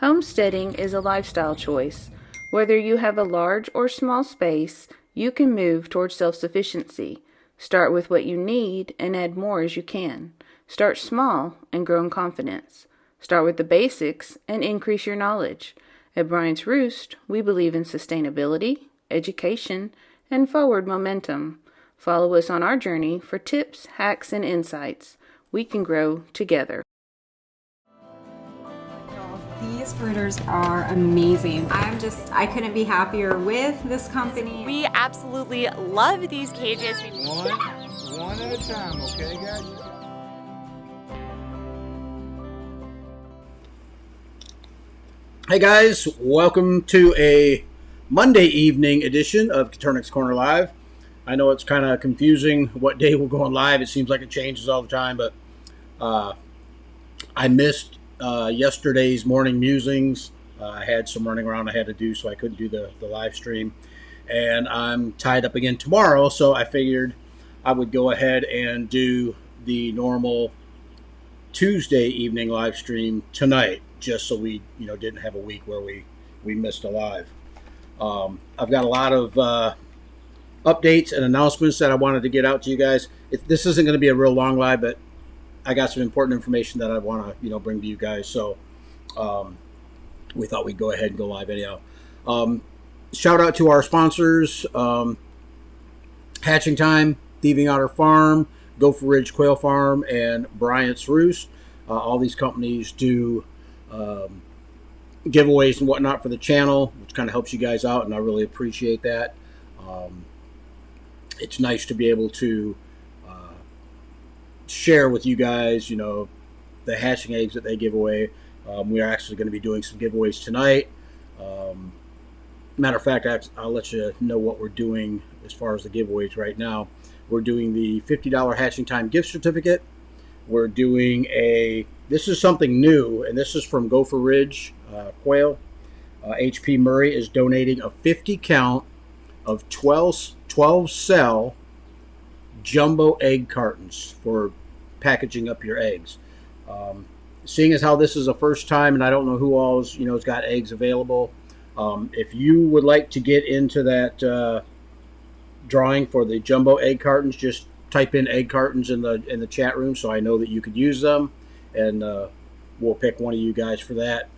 Homesteading is a lifestyle choice. Whether you have a large or small space, you can move towards self-sufficiency. Start with what you need and add more as you can. Start small and grow in confidence. Start with the basics and increase your knowledge. At Bryant's Roost, we believe in sustainability, education, and forward momentum. Follow us on our journey for tips, hacks, and insights. We can grow together. These brooders are amazing. I couldn't be happier with this company. We absolutely love these cages. One at a time, okay, guys? Hey guys, welcome to a Monday evening edition of Coturnix Corner Live. I know it's kind of confusing what day we're going live. It seems like it changes all the time, but I missed yesterday's morning musings. I had some running around I had to do, so I couldn't do the live stream. And I'm tied up again tomorrow, so I figured I would go ahead and do the normal Tuesday evening live stream tonight, just so we didn't have a week where we missed a live. I've got a lot of updates and announcements that I wanted to get out to you guys. This isn't going to be a real long live, but I got some important information that I want to bring to you guys. So we thought we'd go ahead and go live anyhow. Shout out to our sponsors: Hatching Time, Thieving Otter Farm, Gopher Ridge Quail Farm, and Bryant's Roost. All these companies do giveaways and whatnot for the channel, which kind of helps you guys out, and I really appreciate that. It's nice to be able to share with you guys, the hatching eggs that they give away. We are actually going to be doing some giveaways tonight. Matter of fact, I'll let you know what we're doing as far as the giveaways right now. We're doing the $50 Hatching Time gift certificate. We're doing this is something new, and this is from Gopher Ridge Quail. HP Murray is donating a 50 count of 12 cell jumbo egg cartons for packaging up your eggs. Seeing as how this is a first time, and I don't know who all has got eggs available, if you would like to get into that drawing for the jumbo egg cartons, just type in egg cartons in the chat room so I know that you could use them, and we'll pick one of you guys for that.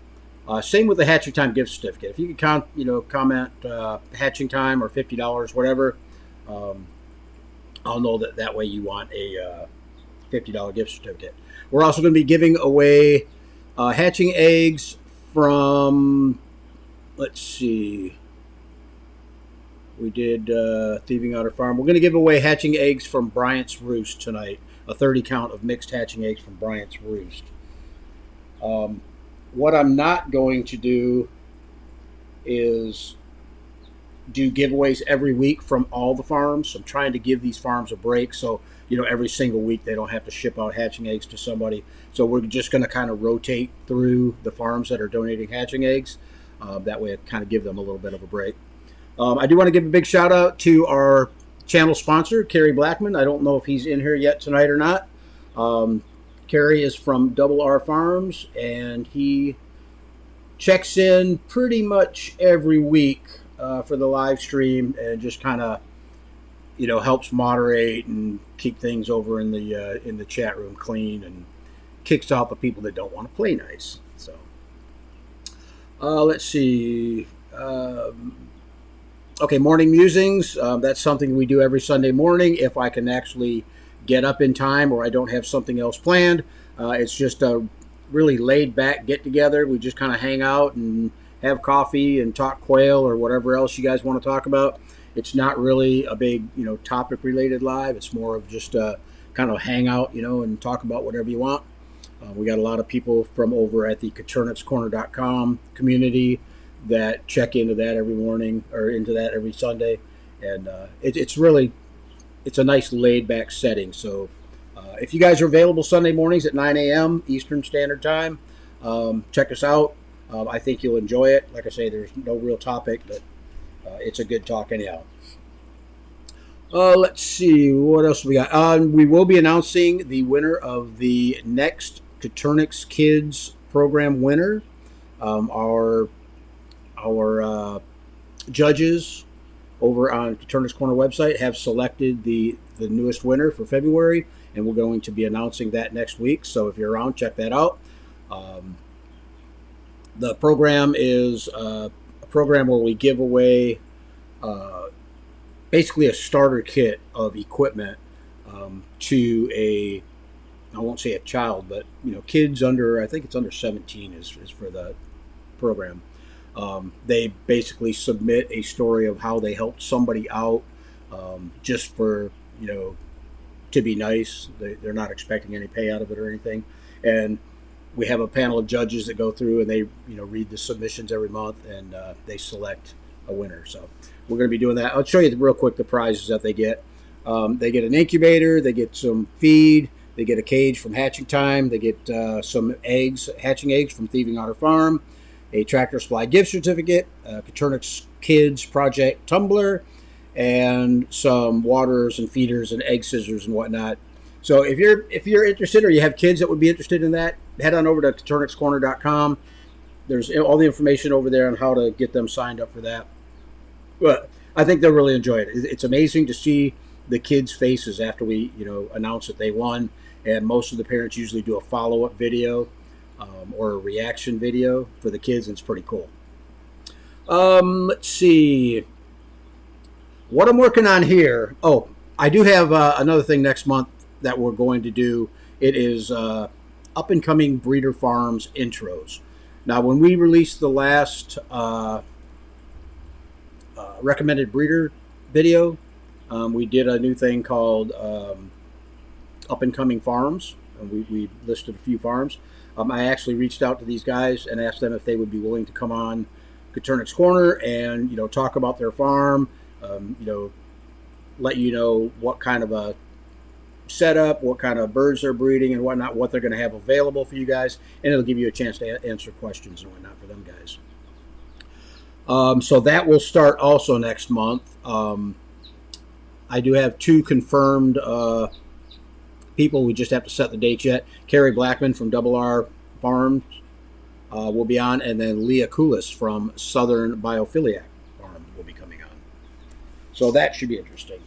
Same with the Hatching Time gift certificate. If you could comment Hatching Time or $50, whatever, I'll know that way you want a $50 gift certificate. We're also going to be giving away hatching eggs from, let's see, we did Thieving Otter Farm. We're going to give away hatching eggs from Bryant's Roost tonight, a 30 count of mixed hatching eggs from Bryant's Roost. What I'm not going to do is do giveaways every week from all the farms. I'm trying to give these farms a break, so every single week they don't have to ship out hatching eggs to somebody. So we're just going to kind of rotate through the farms that are donating hatching eggs. That way I kind of give them a little bit of a break. I do want to give a big shout out to our channel sponsor, Kerry Blackman. I don't know if he's in here yet tonight or not. Kerry is from Double R Farms, and he checks in pretty much every week for the live stream, and just kind of helps moderate and keep things over in the chat room clean, and kicks out the people that don't want to play nice. So let's see. Okay, morning musings. That's something we do every Sunday morning if I can actually get up in time or I don't have something else planned. It's just a really laid back get together. We just kind of hang out and have coffee and talk quail or whatever else you guys want to talk about. It's not really a big topic related live. It's more of just a kind of hang out and talk about whatever you want. We got a lot of people from over at the KoturnixCorner.com community that check into that every morning or into that every Sunday, and it's a nice laid back setting. So if you guys are available Sunday mornings at 9 a.m. Eastern Standard Time, check us out. I think you'll enjoy it. Like I say, there's no real topic, but it's a good talk anyhow. Let's see, what else we got? We will be announcing the winner of the next Coturnix Kids program winner. Our judges over on Coturnix Corner website have selected the newest winner for February, and we're going to be announcing that next week. So if you're around, check that out. The program is a program where we give away basically a starter kit of equipment to a, I won't say a child, but kids under, I think it's under 17 is for the program. They basically submit a story of how they helped somebody out, just for to be nice. They're not expecting any pay out of it or anything, and we have a panel of judges that go through and they read the submissions every month, and they select a winner. So we're going to be doing that. I'll show you real quick the prizes that they get. They get an incubator, they get some feed, they get a cage from Hatching Time, they get some hatching eggs from Thieving Otter Farm, a Tractor Supply gift certificate, a Coturnix Kids Project tumbler, and some waters and feeders and egg scissors and whatnot. So if you're interested, or you have kids that would be interested in that, head on over to koturnixcorner.com. There's all the information over there on how to get them signed up for that. But I think they'll really enjoy it. It's amazing to see the kids' faces after we announce that they won, and most of the parents usually do a follow-up video or a reaction video for the kids, and it's pretty cool. Let's see what I'm working on here. Oh, I do have another thing next month that we're going to do. It is up and coming breeder farms intros. Now, when we released the last recommended breeder video, we did a new thing called up and coming farms, and we listed a few farms. I actually reached out to these guys and asked them if they would be willing to come on Coturnix Corner and talk about their farm, let you know what kind of a setup, what kind of birds they're breeding and whatnot, what they're going to have available for you guys, and it'll give you a chance to answer questions and whatnot for them guys. So that will start also next month. I do have 2 confirmed people. We just have to set the dates yet. Carrie Blackman from Double R Farms will be on, and then Leah Koulis from Southern Biophiliac Farm will be coming on. So that should be interesting.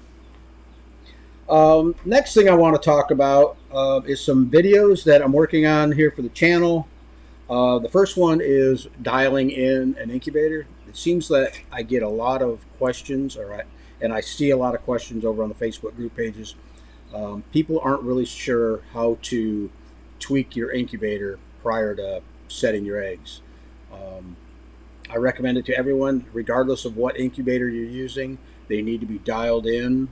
Next thing I want to talk about is some videos that I'm working on here for the channel. The first one is dialing in an incubator. It seems that I get a lot of questions, and I see a lot of questions over on the Facebook group pages. People aren't really sure how to tweak your incubator prior to setting your eggs. I recommend it to everyone, regardless of what incubator you're using. They need to be dialed in,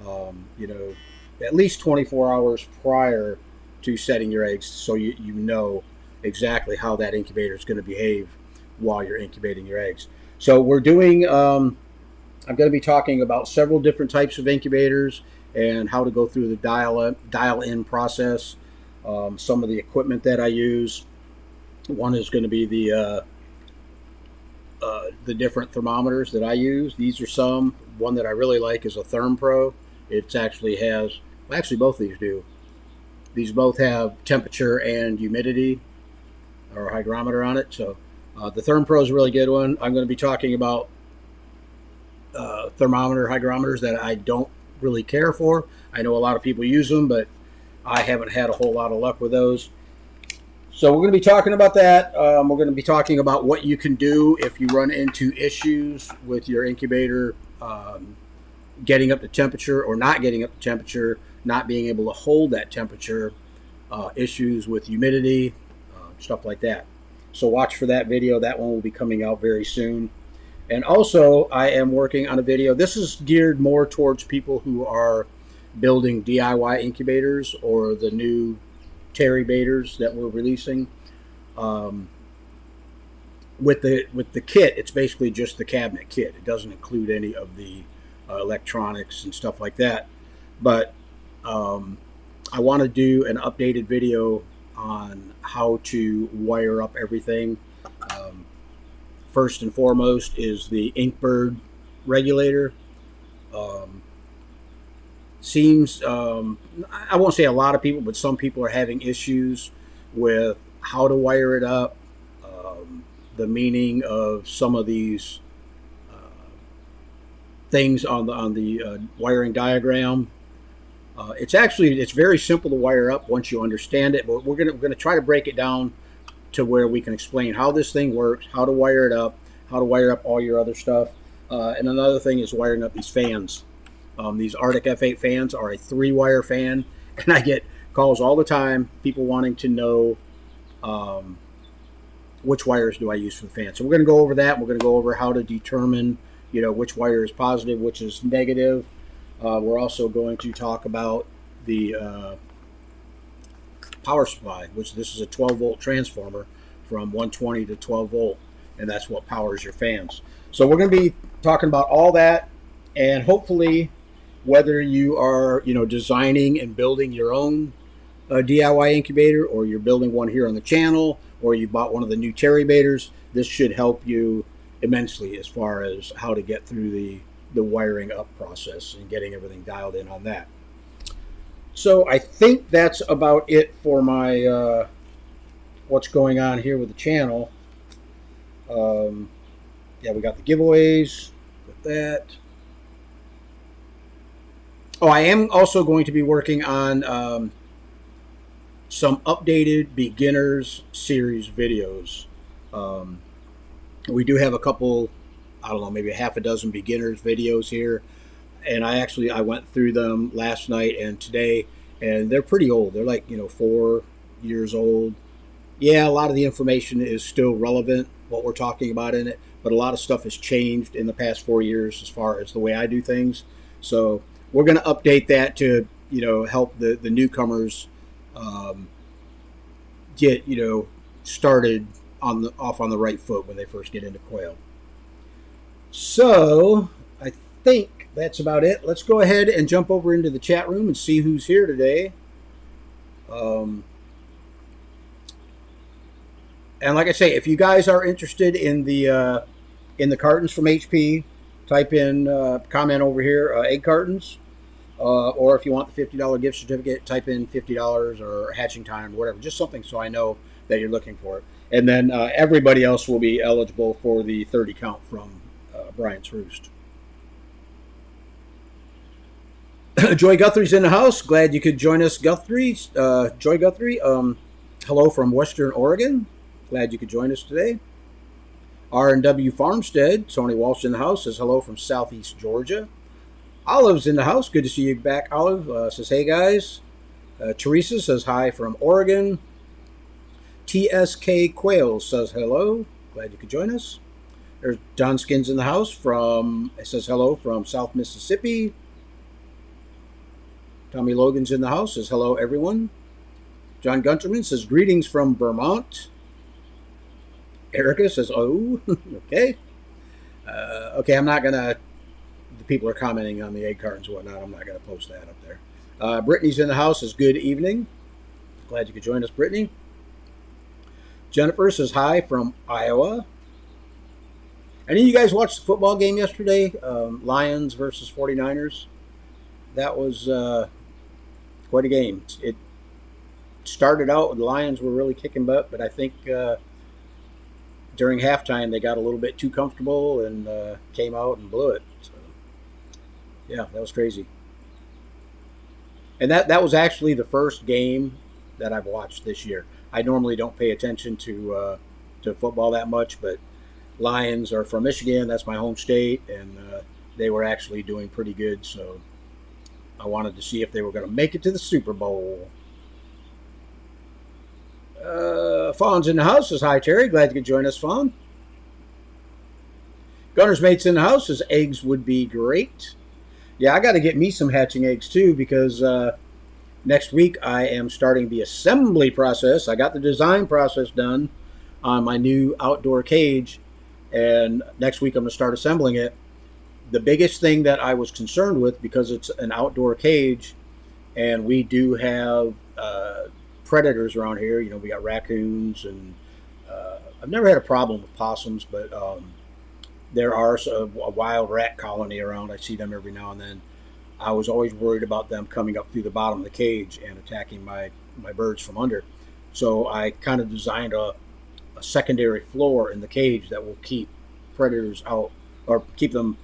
at least 24 hours prior to setting your eggs, so you know exactly how that incubator is going to behave while you're incubating your eggs. So we're doing, I'm going to be talking about several different types of incubators and how to go through the dial-in process, some of the equipment that I use. One is going to be the different thermometers that I use. These are some. One that I really like is a Therm Pro. It actually has, actually both of these do. These both have temperature and humidity or hygrometer on it. So the Therm Pro is a really good one. I'm going to be talking about thermometer hygrometers that I don't really care for. I know a lot of people use them, but I haven't had a whole lot of luck with those. So we're going to be talking about that. We're going to be talking about what you can do if you run into issues with your incubator getting up to temperature or not getting up to temperature, not being able to hold that temperature, issues with humidity, stuff like that. So watch for that video. That one will be coming out very soon. And also, I am working on a video. This is geared more towards people who are building DIY incubators or the new Terry baiters that we're releasing. With the kit, it's basically just the cabinet kit. It doesn't include any of the electronics and stuff like that. But I want to do an updated video on how to wire up everything. First and foremost is the Inkbird regulator. Seems, I won't say a lot of people, but some people are having issues with how to wire it up. the meaning of some of these things on the wiring diagram. It's very simple to wire up once you understand it, but we're gonna try to break it down to where we can explain how this thing works, how to wire it up, how to wire up all your other stuff. And another thing is wiring up these fans. These Arctic F8 fans are a 3-wire fan, and I get calls all the time, people wanting to know which wires do I use for the fan. So we're going to go over that. We're going to go over how to determine, which wire is positive, which is negative. We're also going to talk about the power supply, which this is a 12-volt transformer from 120 to 12 volt, and that's what powers your fans. So we're going to be talking about all that, and hopefully, whether you are, designing and building your own DIY incubator, or you're building one here on the channel, or you bought one of the new Terrybators, this should help you immensely as far as how to get through the wiring up process and getting everything dialed in on that. So I think that's about it for my what's going on here with the channel. Yeah, we got the giveaways, got that. Oh, I am also going to be working on some updated beginners series videos. We do have a couple, I don't know, maybe a half a dozen beginners videos here, and I went through them last night and today, and they're pretty old. They're like 4 years old. Yeah, a lot of the information is still relevant, what we're talking about in it, but a lot of stuff has changed in the past 4 years as far as the way I do things. So we're going to update that to help the newcomers get started off on the right foot when they first get into quail. So I think that's about it. Let's go ahead and jump over into the chat room and see who's here today. And like I say, if you guys are interested in the cartons from HP, type in comment over here, egg cartons. Or if you want the $50 gift certificate, type in $50 or hatching time, whatever. Just something so I know that you're looking for it. And then everybody else will be eligible for the 30 count from Brian's Roost. Joy Guthrie's in the house. Glad you could join us, Guthrie. Joy Guthrie, hello from Western Oregon. Glad you could join us today. R&W Farmstead, Tony Walsh in the house, says hello from Southeast Georgia. Olive's in the house. Good to see you back, Olive. Says, hey, guys. Teresa says hi from Oregon. TSK Quail says hello. Glad you could join us. There's Don Skins in the house. Says hello from South Mississippi. Tommy Logan's in the house. Says hello, everyone. John Gunterman says greetings from Vermont. Erica says, oh, okay. Okay, I'm not going to... The people are commenting on the egg cartons and whatnot. I'm not going to post that up there. Brittany's in the house. Says good evening. Glad you could join us, Brittany. Jennifer says hi from Iowa. Any of you guys watched the football game yesterday? Lions versus 49ers. That was quite a game. It started out, the Lions were really kicking butt, but I think during halftime they got a little bit too comfortable and came out and blew it. So, yeah, that was crazy. And that was actually the first game that I've watched this year. I normally don't pay attention to football that much, but Lions are from Michigan. That's my home state, and they were actually doing pretty good. So I wanted to see if they were going to make it to the Super Bowl. Fawn's in the house. Says hi, Terry. Glad you could join us, Fawn. Gunner's Mate's in the house. Says eggs would be great. Yeah, I got to get me some hatching eggs too, because next week I am starting the assembly process. I got the design process done on my new outdoor cage, and next week I'm going to start assembling it. The biggest thing that I was concerned with, because it's an outdoor cage and we do have predators around here, we got raccoons, and I've never had a problem with possums, but there are a wild rat colony around. I see them every now and then. I was always worried about them coming up through the bottom of the cage and attacking my birds from under. So I kind of designed a a secondary floor in the cage that will keep predators out, or keep them,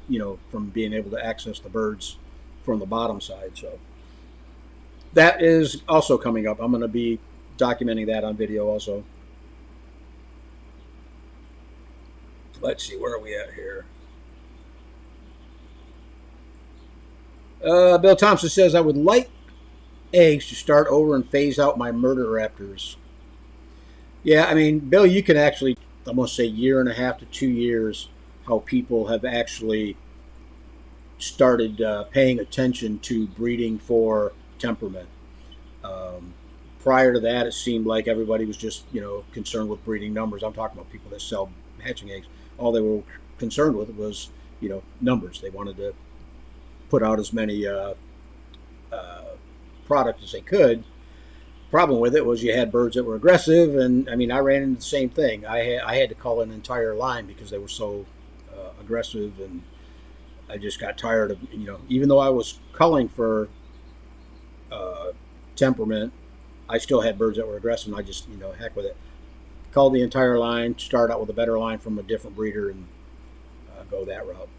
from being able to access the birds from the bottom side. So that is also coming up. I'm going to be documenting that on video also. Let's see, where are we at here? Bill Thompson says, I would like eggs to start over and phase out my murder raptors. Yeah, I mean, Bill, you can actually, I'm going to say 1.5 to 2 years, how people have actually started paying attention to breeding for temperament. Prior to that, it seemed like everybody was just, concerned with breeding numbers. I'm talking about people that sell hatching eggs. All they were concerned with was, numbers. They wanted to put out as many products as they could. Problem with it was you had birds that were aggressive, and I mean, I ran into the same thing. I had to cull an entire line because they were so aggressive, and I just got tired of, even though I was culling for temperament, I still had birds that were aggressive, and I just, heck with it. Cull the entire line, start out with a better line from a different breeder, and go that route.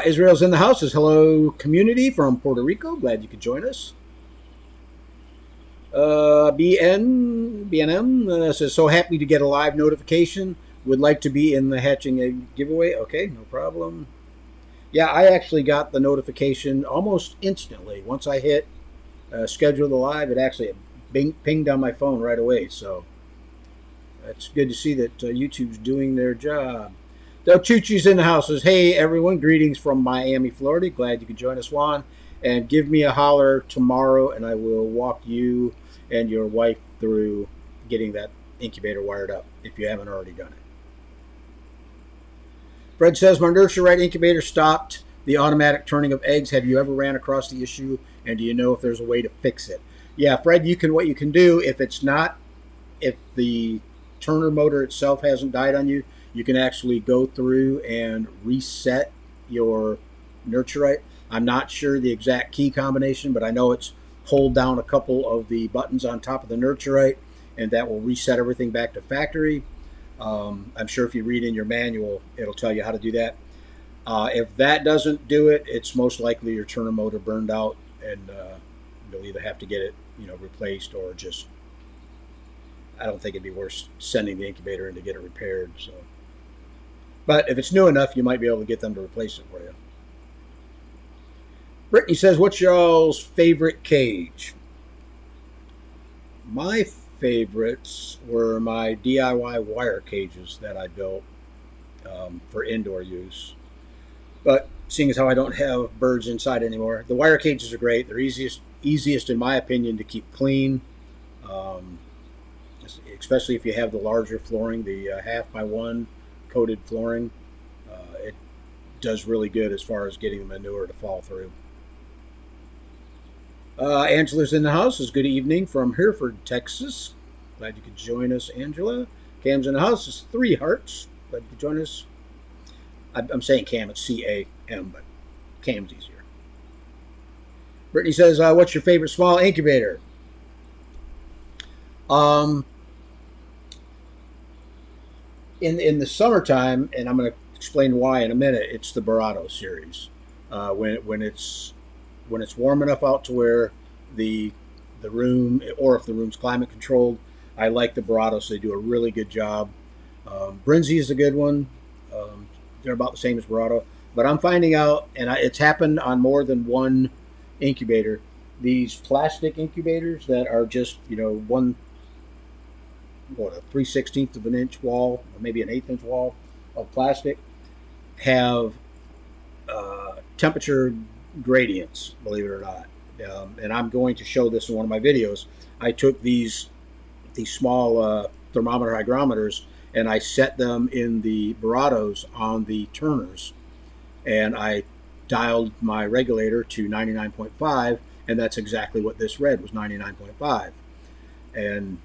Israel's in the house. Says, hello, community from Puerto Rico. Glad you could join us. BNM says, so happy to get a live notification. Would like to be in the hatching egg giveaway. Okay, no problem. Yeah, I actually got the notification almost instantly. Once I hit schedule the live, it actually pinged on my phone right away. So it's good to see that YouTube's doing their job. Del Chuchi's in the house. Says, hey, everyone. Greetings from Miami, Florida. Glad you could join us, Juan. And give me a holler tomorrow, and I will walk you and your wife through getting that incubator wired up if you haven't already done it. Fred says, my nursery right incubator stopped the automatic turning of eggs. Have you ever ran across the issue, and do you know if there's a way to fix it? Yeah, Fred, what you can do, if the turner motor itself hasn't died on you, you can actually go through and reset your nursery right. I'm not sure the exact key combination, but I know it's hold down a couple of the buttons on top of the nursery right, and that will reset everything back to factory. I'm sure if you read in your manual, it'll tell you how to do that. If that doesn't do it, it's most likely your turner motor burned out, and you'll either have to get it, replaced, or just, I don't think it'd be worth sending the incubator in to get it repaired. So, but if it's new enough, you might be able to get them to replace it for you. Brittany says, what's y'all's favorite cage? My favorites were my DIY wire cages that I built for indoor use. But seeing as how I don't have birds inside anymore, the wire cages are great. They're easiest in my opinion to keep clean, especially if you have the larger flooring, the 1/2x1 coated flooring. It does really good as far as getting the manure to fall through. Angela's in the house. Says, good evening from Hereford, Texas. Glad you could join us, Angela. Cam's in the house. It's 3 hearts. Glad you could join us. I'm saying Cam, it's C-A-M, but Cam's easier. Brittany says, what's your favorite small incubator? In the summertime, and I'm going to explain why in a minute, it's the Barado series. When it's warm enough out to where the room, or if the room's climate controlled, I like the Barados. They do a really good job. Brinzy is a good one. They're about the same as Barado. But I'm finding out, and it's happened on more than one incubator, these plastic incubators that are just, a 3/16 of an inch wall, or maybe an 1/8 inch wall of plastic, have temperature gradients, believe it or not. And I'm going to show this in one of my videos. I took these small thermometer hygrometers, and I set them in the Barados on the turners, and I dialed my regulator to 99.5, and that's exactly what this read, was 99.5. And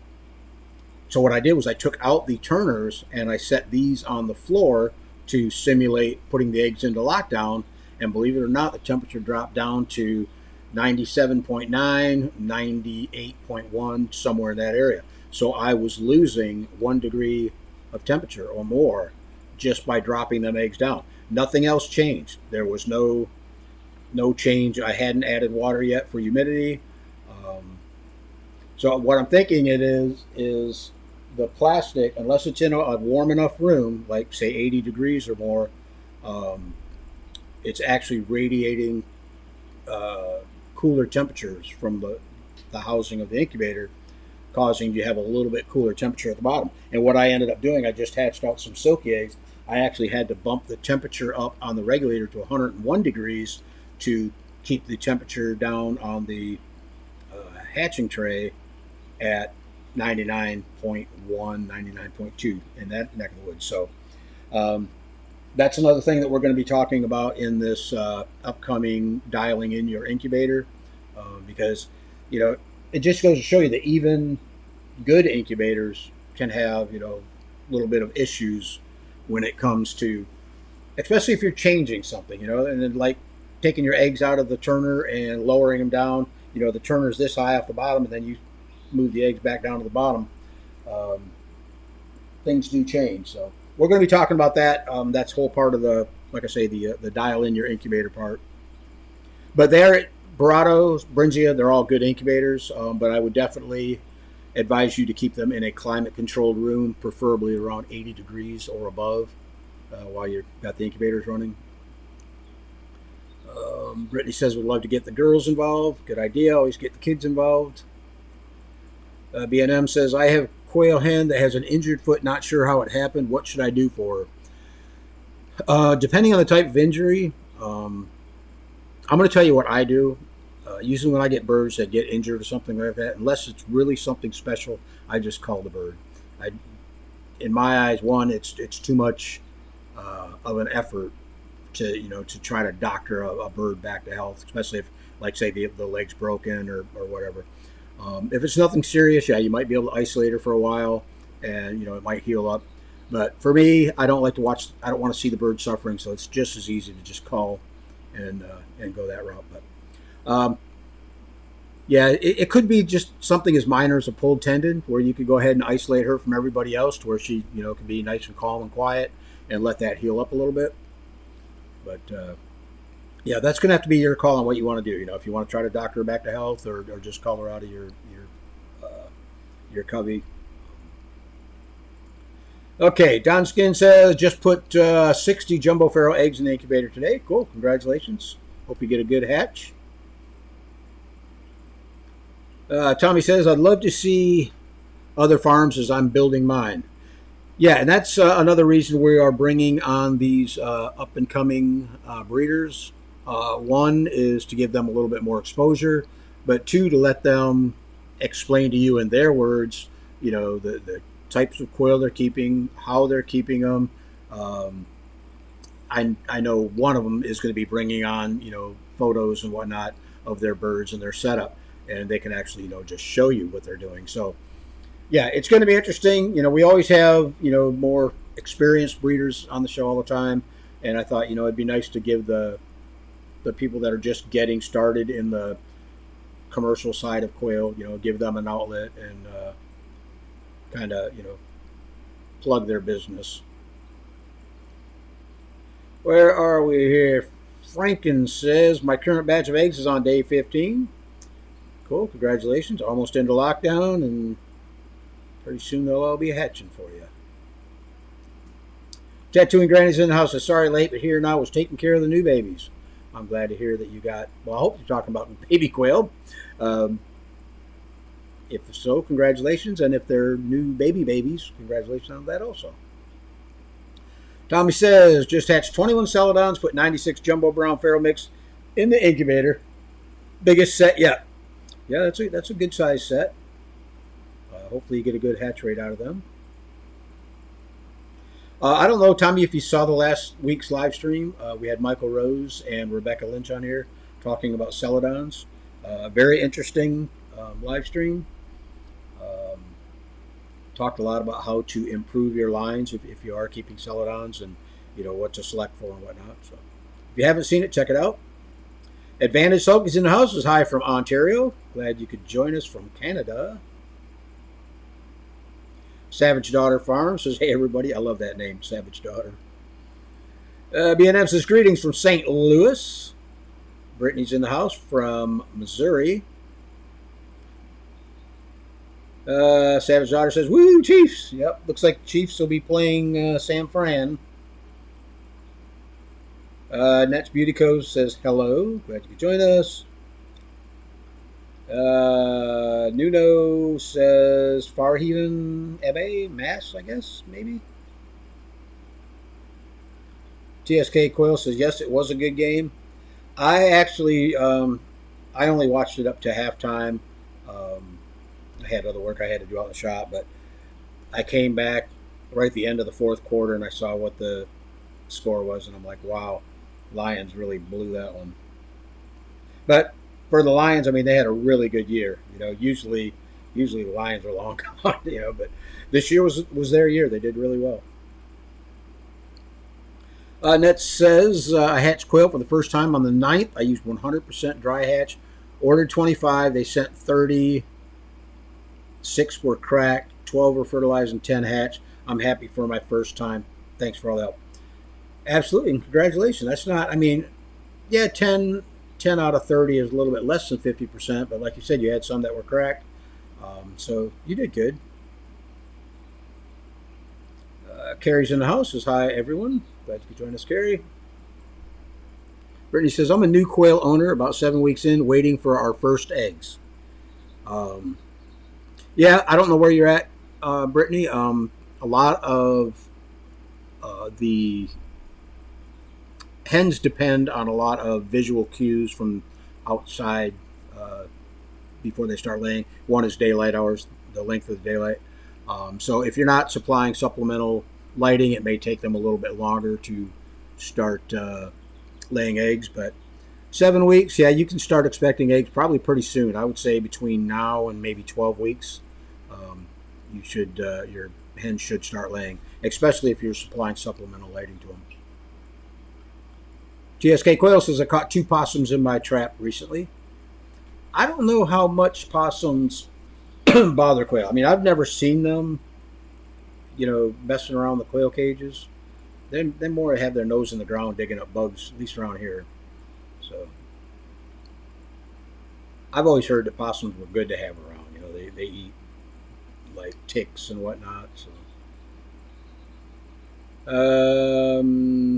so what I did was I took out the turners and I set these on the floor to simulate putting the eggs into lockdown, and believe it or not, the temperature dropped down to 97.9, 98.1, somewhere in that area. So I was losing 1 degree of temperature or more just by dropping them eggs down. Nothing else changed. There was no change. I hadn't added water yet for humidity. So what I'm thinking it is the plastic, unless it's in a warm enough room, like say 80 degrees or more, it's actually radiating cooler temperatures from the housing of the incubator, causing you to have a little bit cooler temperature at the bottom. And what I ended up doing, I just hatched out some silky eggs. I actually had to bump the temperature up on the regulator to 101 degrees to keep the temperature down on the hatching tray at 99.1, 99.2 in that neck of the woods. So that's another thing that we're going to be talking about in this upcoming dialing in your incubator, because it just goes to show you that even good incubators can have a little bit of issues when it comes to, especially if you're changing something, and then like taking your eggs out of the turner and lowering them down. The turner's this high off the bottom, and then you move the eggs back down to the bottom. Things do change. So we're going to be talking about that. That's whole part of the, like I say, the dial in your incubator part. But there, Barato, Brinzia, they're all good incubators. But I would definitely advise you to keep them in a climate-controlled room, preferably around 80 degrees or above, while you've got the incubators running. Brittany says would love to get the girls involved. Good idea. Always get the kids involved. B&M says, I have quail hen that has an injured foot, not sure how it happened. What should I do for her? Depending on the type of injury, I'm going to tell you what I do. Usually when I get birds that get injured or something like that, unless it's really something special, I just call the bird. In my eyes, one, it's too much of an effort to try to doctor a bird back to health, especially if, like, say, the leg's broken or whatever. If it's nothing serious, you might be able to isolate her for a while, and it might heal up. But for me, I don't like to watch. I don't want to see the bird suffering, so it's just as easy to just call and go that route. But it could be just something as minor as a pulled tendon, where you could go ahead and isolate her from everybody else, to where she can be nice and calm and quiet, and let that heal up a little bit. But that's going to have to be your call on what you want to do. If you want to try to doctor her back to health, or just call her out of your cubby. Okay, Don Skin says just put 60 jumbo farrow eggs in the incubator today. Cool, congratulations. Hope you get a good hatch. Tommy says I'd love to see other farms as I'm building mine. Yeah, and that's another reason we are bringing on these up-and-coming breeders. One is to give them a little bit more exposure, but two, to let them explain to you in their words, the types of quail they're keeping, how they're keeping them. I know one of them is going to be bringing on, photos and whatnot of their birds and their setup, and they can actually, just show you what they're doing. So, yeah, it's going to be interesting. We always have, more experienced breeders on the show all the time, and I thought, it'd be nice to give the people that are just getting started in the commercial side of quail, give them an outlet and kind of, plug their business. Where are we here? Franken says, my current batch of eggs is on day 15. Cool, congratulations. Almost into lockdown, and pretty soon they'll all be hatching for you. Tattooing Granny's in the house. Sorry late, but here now was taking care of the new babies. I'm glad to hear that you got, I hope you're talking about baby quail. If so, congratulations. And if they're new babies, congratulations on that also. Tommy says, just hatched 21 celadons, put 96 jumbo brown farrow mix in the incubator. Biggest set yet. Yeah, that's a good size set. Hopefully you get a good hatch rate out of them. I don't know, Tommy, if you saw the last week's live stream. We had Michael Rose and Rebecca Lynch on here talking about celadons. Very interesting live stream. Talked a lot about how to improve your lines if you are keeping celadons, and what to select for and whatnot. So if you haven't seen it, check it out. Advantage Sulk is in the house. Is hi from Ontario. Glad you could join us from Canada. Savage Daughter Farm says, hey, everybody. I love that name, Savage Daughter. B&M says, greetings from St. Louis. Brittany's in the house from Missouri. Savage Daughter says, woo, Chiefs. Yep, looks like the Chiefs will be playing San Fran. Nets Beauty Co. says, hello. Glad you could join us. Nuno says, Farhaven Ebe, Mass, I guess, maybe. TSK Coil says, yes, it was a good game. I actually, I only watched it up to halftime. I had other work I had to do out in the shop, but I came back right at the end of the fourth quarter and I saw what the score was, and I'm like, wow, Lions really blew that one. But for the Lions, I mean, they had a really good year. Usually the Lions are long gone, but this year was their year. They did really well. Net says, I hatched quail for the first time on the 9th. I used 100% dry hatch. Ordered 25. They sent 30. 6 were cracked. 12 were fertilized and 10 hatched. I'm happy for my first time. Thanks for all the help. Absolutely. And congratulations. That's not, 10 out of 30 is a little bit less than 50%. But like you said, you had some that were cracked. So you did good. Carrie's in the house. Says, hi, everyone. Glad you could join us, Carrie. Brittany says, I'm a new quail owner, about 7 weeks in, waiting for our first eggs. Yeah, I don't know where you're at, Brittany. A lot of the hens depend on a lot of visual cues from outside before they start laying. One is daylight hours, the length of the daylight. So if you're not supplying supplemental lighting, it may take them a little bit longer to start laying eggs. But 7 weeks, yeah, you can start expecting eggs probably pretty soon. I would say between now and maybe 12 weeks, your hens should start laying, especially if you're supplying supplemental lighting to them. GSK Quail says, I caught 2 possums in my trap recently. I don't know how much possums bother quail. I've never seen them, messing around the quail cages. They more have their nose in the ground digging up bugs, at least around here. So I've always heard that possums were good to have around. They eat like ticks and whatnot. So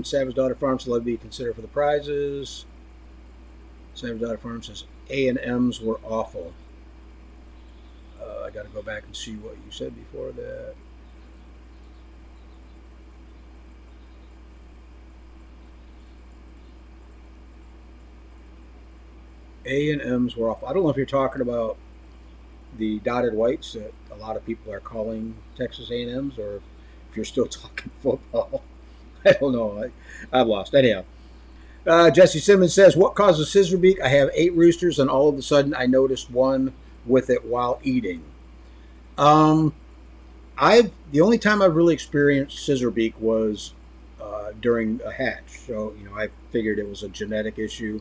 Savage Daughter Farms love to be considered for the prizes. Savage Daughter Farms says A&Ms were awful. I got to go back and see what you said before that. A&Ms were awful. I don't know if you're talking about the dotted whites that a lot of people are calling Texas A&Ms, or if you're still talking football. I don't know. I've lost. Anyhow, Jesse Simmons says, what causes scissor beak? I have 8 roosters, and all of a sudden I noticed one with it while eating. The only time I've really experienced scissor beak was during a hatch. So, I figured it was a genetic issue,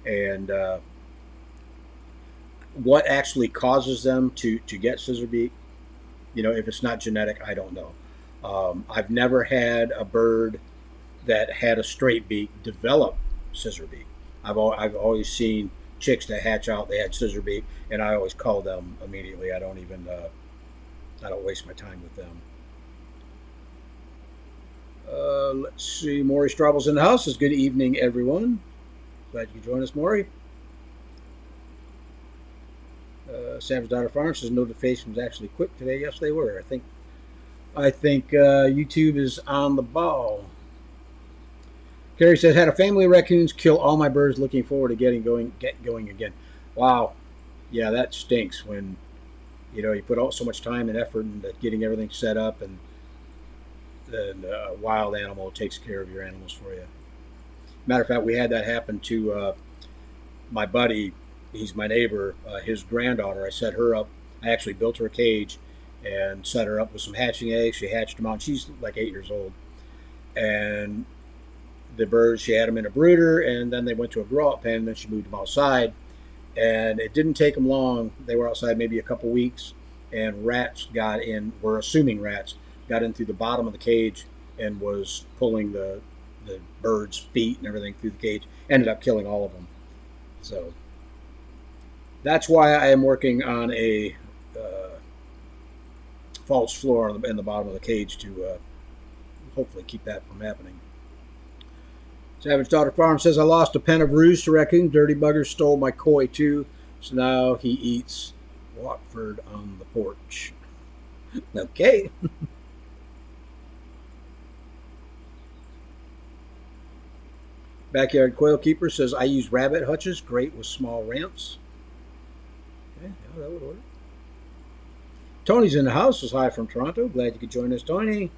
and what actually causes them to get scissor beak, if it's not genetic, I don't know. I've never had a bird that had a straight beak develop scissor beak. I've always seen chicks that hatch out, they had scissor beak, and I always call them immediately. I don't waste my time with them. Let's see. Maury Straubel's in the house. Says, good evening, everyone. Glad you could join us, Maury. Savage Daughter Farm says notifications actually quick today. Yes, they were. I think YouTube is on the ball. Carrie says, had a family of raccoons kill all my birds. Looking forward to get going again. Wow. Yeah, that stinks when you put so much time and effort into getting everything set up, and then a wild animal takes care of your animals for you. Matter of fact, we had that happen to my buddy. He's my neighbor. His granddaughter, I set her up. I actually built her a cage and set her up with some hatching eggs. She hatched them out. She's like 8 years old. And the birds, she had them in a brooder, and then they went to a grow-out pen, and then she moved them outside. And it didn't take them long. They were outside maybe a couple weeks, and rats got in. We're assuming rats got in through the bottom of the cage and was pulling the birds' feet and everything through the cage. Ended up killing all of them. So that's why I am working on a false floor in the bottom of the cage to hopefully keep that from happening. Savage Daughter Farm says, I lost a pen of roos to raccoon. Dirty buggers stole my koi too. So now he eats Watford on the porch. Okay. Backyard Quail Keeper says, I use rabbit hutches. Great with small ramps. Okay, yeah, that would work. Tony's in the house. Says hi from Toronto. Glad you could join us, Tony.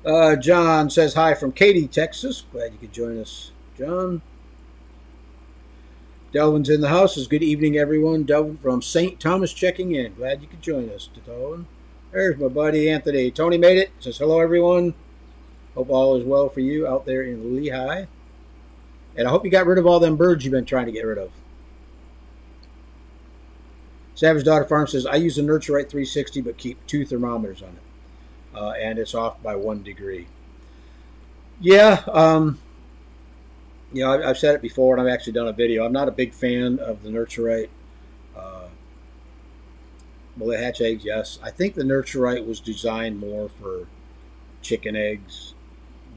John says hi from Katy, Texas. Glad you could join us, John. Delvin's in the house. Says good evening, everyone. Delvin from St. Thomas checking in. Glad you could join us, Delvin. There's my buddy Anthony. Tony made it. Says hello, everyone. Hope all is well for you out there in Lehigh. And I hope you got rid of all them birds you've been trying to get rid of. Savage Daughter Farm says, I use the Nurturite 360 but keep 2 thermometers on it. And it's off by 1 degree. Yeah, I've said it before, and I've actually done a video. I'm not a big fan of the Nurturite. Will it hatch eggs? Yes. I think the Nurturite was designed more for chicken eggs.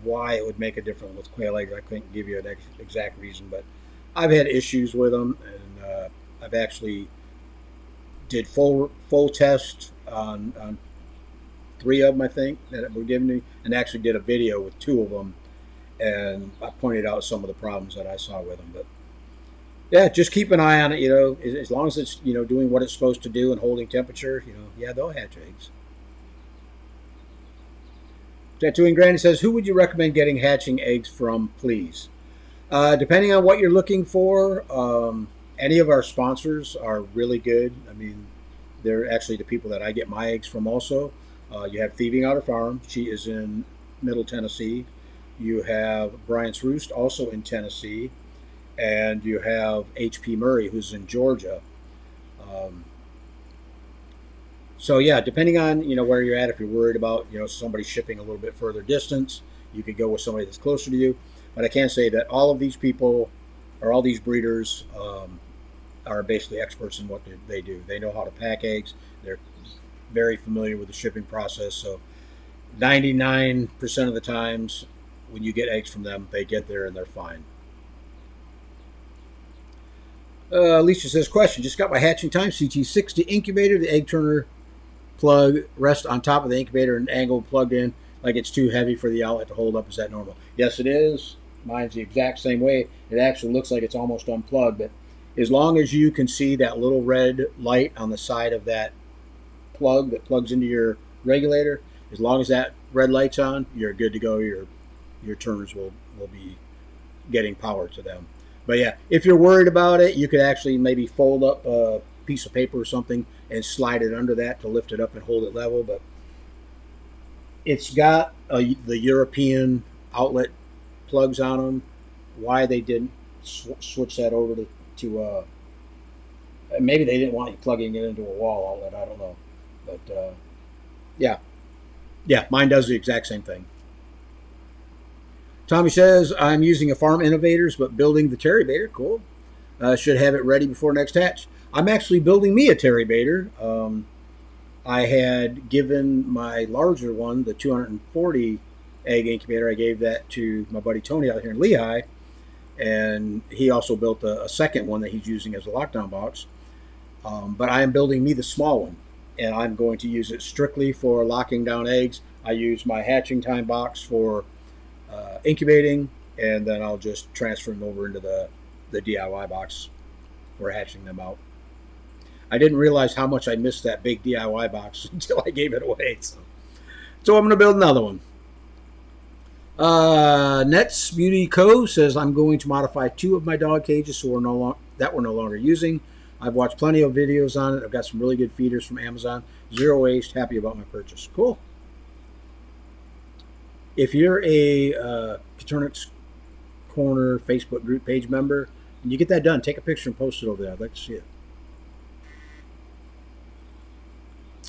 Why it would make a difference with quail eggs, I couldn't give you an exact reason, but I've had issues with them, and I've actually did full test on 3 of them, I think, that were given me, and actually did a video with 2 of them, and I pointed out some of the problems that I saw with them. But yeah, just keep an eye on it. As long as it's doing what it's supposed to do and holding temperature, yeah, they'll hatch eggs. Tattooing Granny says, who would you recommend getting hatching eggs from, please? Depending on what you're looking for, any of our sponsors are really good. I mean, they're actually the people that I get my eggs from also. You have Thieving Otter Farm. She is in Middle Tennessee. You have Bryant's Roost, also in Tennessee. And you have H.P. Murray, who's in Georgia. So yeah, depending on where you're at, if you're worried about somebody shipping a little bit further distance, you could go with somebody that's closer to you. But I can say that all of these people, or all these breeders, are basically experts in what they do. They know how to pack eggs. They're very familiar with the shipping process. So 99% of the times when you get eggs from them, they get there and they're fine. Alicia says, question, just got my hatching time CT60 incubator. The egg turner plug rests on top of the incubator and angle plugged in like it's too heavy for the outlet to hold up. Is that normal? Yes, it is. Mine's the exact same way. It actually looks like it's almost unplugged, but as long as you can see that little red light on the side of that plug that plugs into your regulator, as long as that red light's on, you're good to go. Your turners will be getting power to them. But yeah, if you're worried about it, you could actually maybe fold up a piece of paper or something and slide it under that to lift it up and hold it level. But it's got the European outlet plugs on them. Why they didn't switch that over to maybe they didn't want you plugging it into a wall outlet. I don't know. But yeah, mine does the exact same thing. Tommy says, I'm using a Farm Innovators, but building the Terry Baiter. Cool. Should have it ready before next hatch. I'm actually building me a Terry Baiter. I had given my larger one, the 240 egg incubator. I gave that to my buddy Tony out here in Lehigh. And he also built a second one that he's using as a lockdown box. But I am building me the small one. And I'm going to use it strictly for locking down eggs. I use my hatching time box for incubating, and then I'll just transfer them over into the DIY box for hatching them out. I didn't realize how much I missed that big DIY box until I gave it away. So I'm going to build another one. Nets Beauty Co. says, I'm going to modify 2 of my dog cages so we're no longer using. I've watched plenty of videos on it. I've got some really good feeders from Amazon. Zero waste. Happy about my purchase. Cool. If you're a Coturnix Corner Facebook group page member, and you get that done, take a picture and post it over there. I'd like to see it.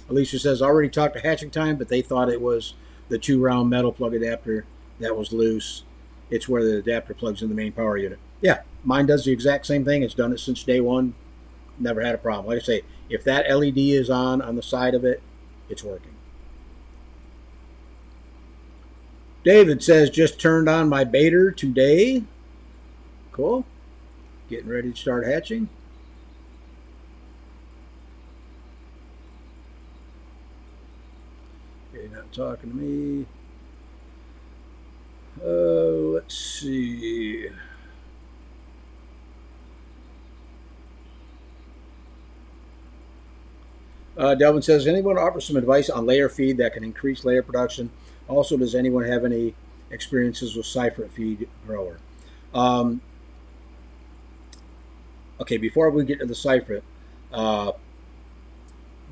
Alicia says, already talked to Hatching Time, but they thought it was the 2-round metal plug adapter that was loose. It's where the adapter plugs in the main power unit. Yeah, mine does the exact same thing. It's done it since day one. Never had a problem. Like I say, if that LED is on the side of it, it's working. David says, just turned on my baiter today. Cool. Getting ready to start hatching. Okay, not talking to me. Let's see. Delvin says, anyone offer some advice on layer feed that can increase layer production? Also, does anyone have any experiences with cypher feed grower? Okay, before we get to the cypher,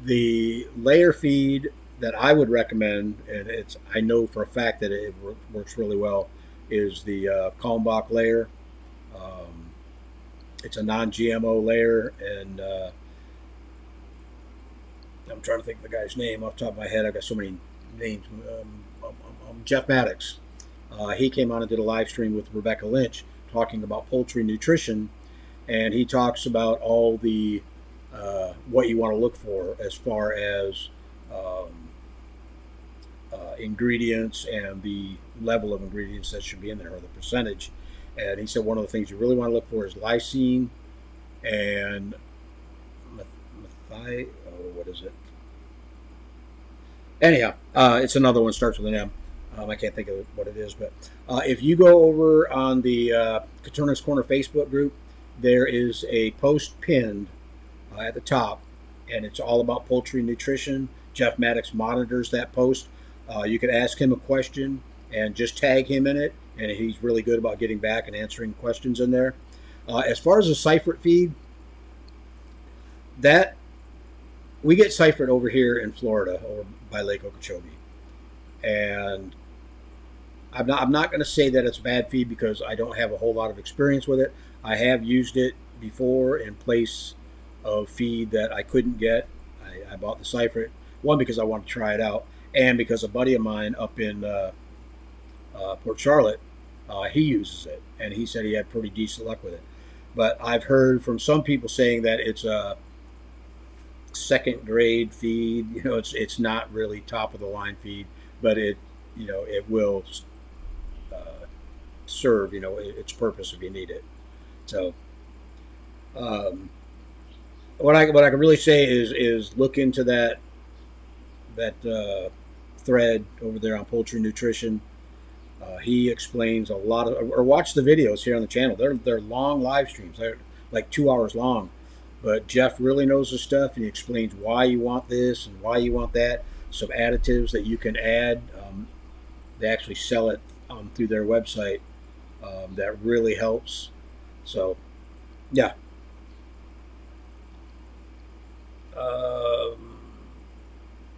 the layer feed that I would recommend, and I know for a fact that it works really well, is the Kalmbach layer. It's a non-GMO layer, and I'm trying to think of the guy's name off the top of my head. I've got so many names. Jeff Maddox. He came on and did a live stream with Rebecca Lynch talking about poultry nutrition, and he talks about all the what you want to look for as far as ingredients and the level of ingredients that should be in there, or the percentage. And he said one of the things you really want to look for is lysine and what is it? Anyhow, it's another one, starts with an M. I can't think of what it is, but if you go over on the Coturnix Corner Facebook group, there is a post pinned at the top, and it's all about poultry nutrition. Jeff Maddox monitors that post. You can ask him a question and just tag him in it, and he's really good about getting back and answering questions in there. As far as the Seifert feed, that we get Seifert over here in Florida, over by Lake Okeechobee, and I'm not going to say that it's bad feed because I don't have a whole lot of experience with it. I have used it before in place of feed that I couldn't get. I bought the Seifert, one because I wanted to try it out, and because a buddy of mine up in Port Charlotte, he uses it, and he said he had pretty decent luck with it. But I've heard from some people saying that it's a second grade feed. You know, it's not really top of the line feed, but it will serve its purpose if you need it. So what I can really say is look into that thread over there on poultry nutrition. He explains a lot of, or watch the videos here on the channel. They're long live streams. They're like 2 hours long. But Jeff really knows his stuff, and he explains why you want this and why you want that. Some additives that you can add. They actually sell it through their website. That really helps. So, yeah.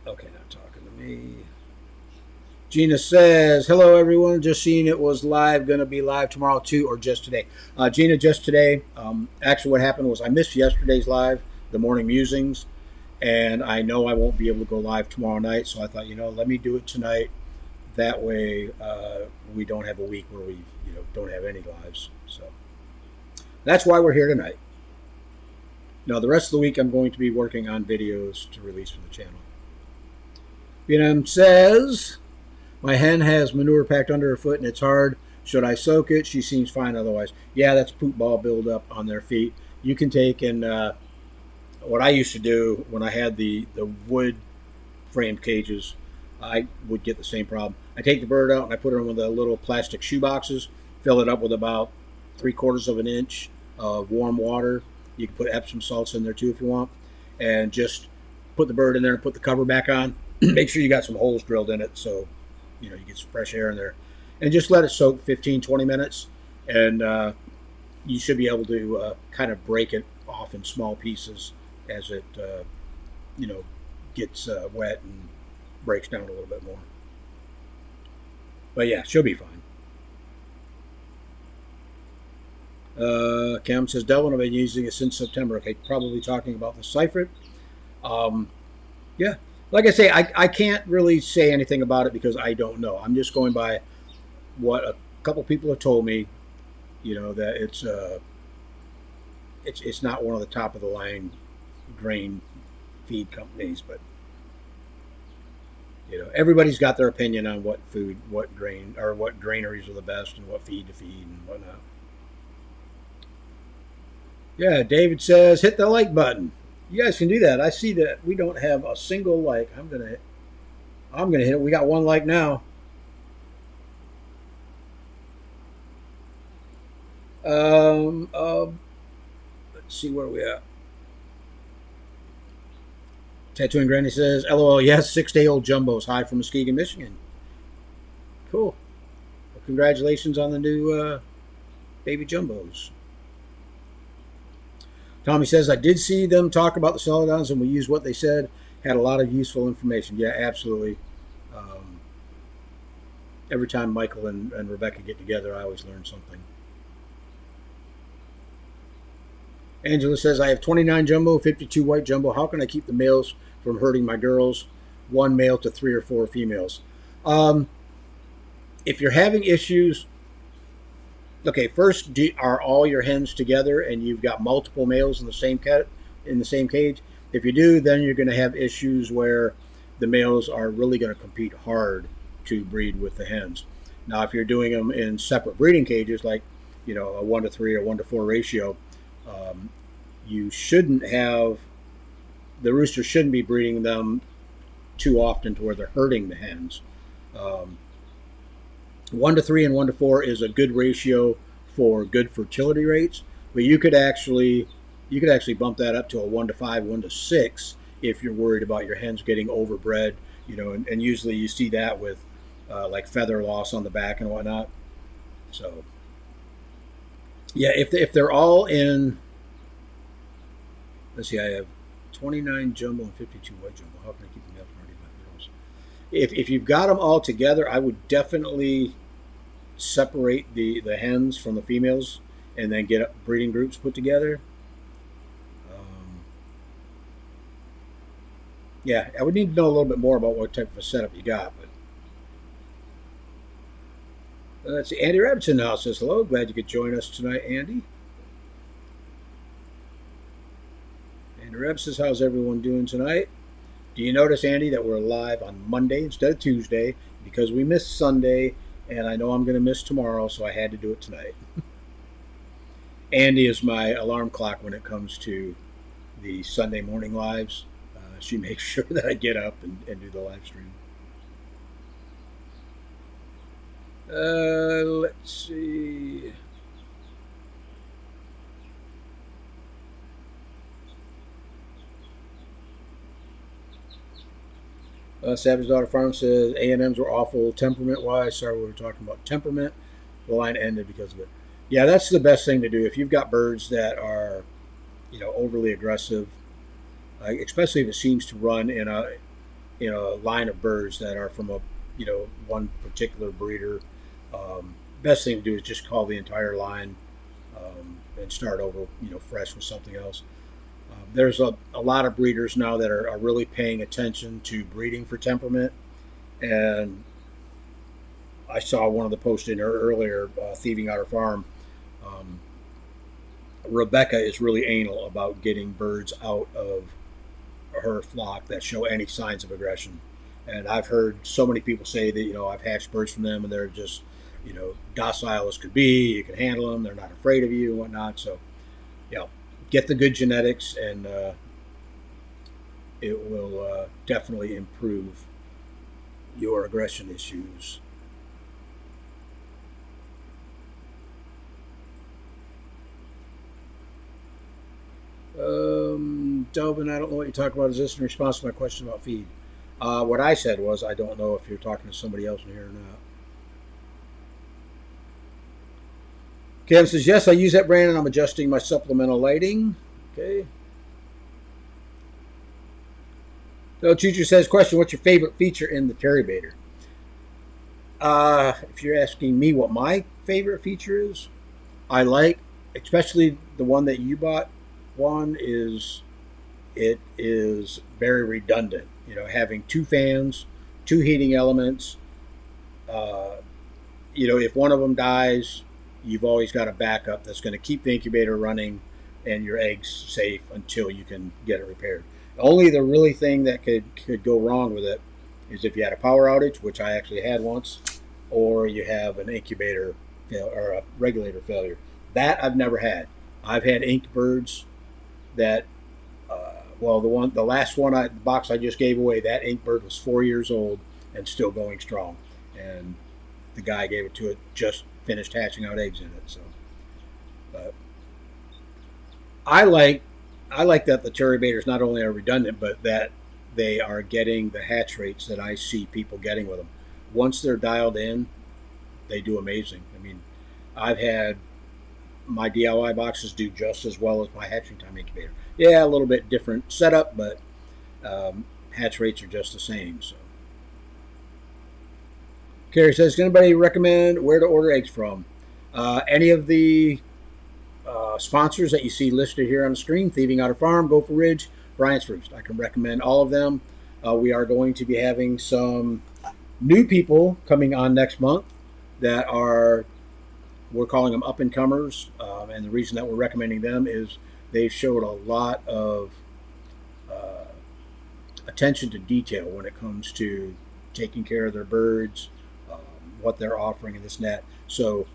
Okay, not talking to me. Gina says, hello everyone, just seeing it was live, going to be live tomorrow too, or just today. Gina, just today. Actually what happened was I missed yesterday's live, the morning musings, and I know I won't be able to go live tomorrow night, so I thought, let me do it tonight. That way we don't have a week where we don't have any lives. So that's why we're here tonight. Now the rest of the week I'm going to be working on videos to release for the channel. B&M says, my hen has manure packed under her foot and it's hard. Should I soak it? She seems fine otherwise. Yeah, that's poop ball buildup on their feet. You can take and what I used to do when I had the wood framed cages, I would get the same problem. I take the bird out and I put her in one of the little plastic shoe boxes, fill it up with about 3/4 of an inch of warm water. You can put Epsom salts in there too if you want, and just put the bird in there and put the cover back on. Make sure you got some holes drilled in it so you get some fresh air in there, and just let it soak 15-20 minutes, and you should be able to kind of break it off in small pieces as it gets wet and breaks down a little bit more. But yeah, she'll be fine. Cam says, Delvin, I've been using it since September. Okay, probably talking about the Seifert. Yeah, like I say, I can't really say anything about it because I don't know. I'm just going by what a couple people have told me. That it's not one of the top of the line grain feed companies, but everybody's got their opinion on what food, what grain, or what granaries are the best, and what feed to feed and whatnot. Yeah, David says hit the like button. You guys can do that. I see that we don't have a single like. I'm gonna hit it. We got one like now. Um, uh, let's see where we at. Tattooing Granny says, "LOL, yes, 6-day-old jumbos, hi from Muskegon, Michigan." Cool. Well, congratulations on the new baby jumbos. Tommy says, "I did see them talk about the celadons, and we used what they said. Had a lot of useful information." Yeah, absolutely. Every time Michael and Rebecca get together, I always learn something. Angela says, "I have 29 jumbo, 52 white jumbo. How can I keep the males from hurting my girls? One male to 3 or 4 females." If you're having issues, okay, first, are all your hens together and you've got multiple males in the same cage? If you do, then you're going to have issues where the males are really going to compete hard to breed with the hens. Now, if you're doing them in separate breeding cages, like a 1-to-3 or 1-to-4 ratio, you shouldn't have the roosters shouldn't be breeding them too often to where they're hurting the hens. 1-to-3 and 1-to-4 is a good ratio for good fertility rates, but you could actually bump that up to a 1-to-5, 1-to-6 if you're worried about your hens getting overbred. And usually you see that with like feather loss on the back and whatnot. So yeah, if they're all in, let's see, I have 29 jumbo and 52 white jumbo. How can I keep them up from already by girls? If you've got them all together, I would definitely separate the hens from the females and then get breeding groups put together. Yeah, I would need to know a little bit more about what type of a setup you got. But let's see. Andy Robinson now says hello. Glad you could join us tonight, Andy. Andy Robinson says, how's everyone doing tonight? Do you notice, Andy, that we're live on Monday instead of Tuesday because we missed Sunday, and I know I'm going to miss tomorrow, so I had to do it tonight. Andy is my alarm clock when it comes to the Sunday morning lives. She makes sure that I get up and do the live stream. Let's see. Savage Daughter Farm says A&Ms were awful temperament-wise. Sorry, we were talking about temperament. The line ended because of it. Yeah, that's the best thing to do. If you've got birds that are, overly aggressive, especially if it seems to run in a line of birds that are from one particular breeder, best thing to do is just call the entire line and start over, fresh with something else. There's a lot of breeders now that are really paying attention to breeding for temperament, and I saw one of the posts in her earlier, Thieving Out Her Farm. Rebecca is really anal about getting birds out of her flock that show any signs of aggression. And I've heard so many people say that, I've hatched birds from them and they're just, docile as could be. You can handle them. They're not afraid of you and whatnot. So, get the good genetics and it will definitely improve your aggression issues. Delvin, I don't know what you're talking about. Is this in response to my question about feed? What I said was, I don't know if you're talking to somebody else in here or not. Cam says, yes, I use that brand and I'm adjusting my supplemental lighting. Okay. So Teacher says, question, what's your favorite feature in the Terribator? If you're asking me what my favorite feature is, I like, especially the one that you bought, one is, it is very redundant. having 2 fans, 2 heating elements. If one of them dies, you've always got a backup that's going to keep the incubator running and your eggs safe until you can get it repaired. Only the really thing that could go wrong with it is if you had a power outage, which I actually had once, or you have an incubator or a regulator failure. That I've never had. I've had ink birds that, the last one, the box I just gave away, that ink bird was 4 years old and still going strong. And the guy gave it to it, just finished hatching out eggs in it. So, but I like that the turribators not only are redundant, but that they are getting the hatch rates that I see people getting with them. Once they're dialed in, they do amazing. I mean, I've had my DIY boxes do just as well as my hatching time incubator. Yeah, a little bit different setup, but hatch rates are just the same. So, Carrie says, can anybody recommend where to order eggs from? Any of the sponsors that you see listed here on the screen: Thieving Otter Farm, Gopher Ridge, Bryant's Roost. I can recommend all of them. We are going to be having some new people coming on next month that we're calling them up-and-comers, and the reason that we're recommending them is they've showed a lot of attention to detail when it comes to taking care of their birds, what they're offering in this net. So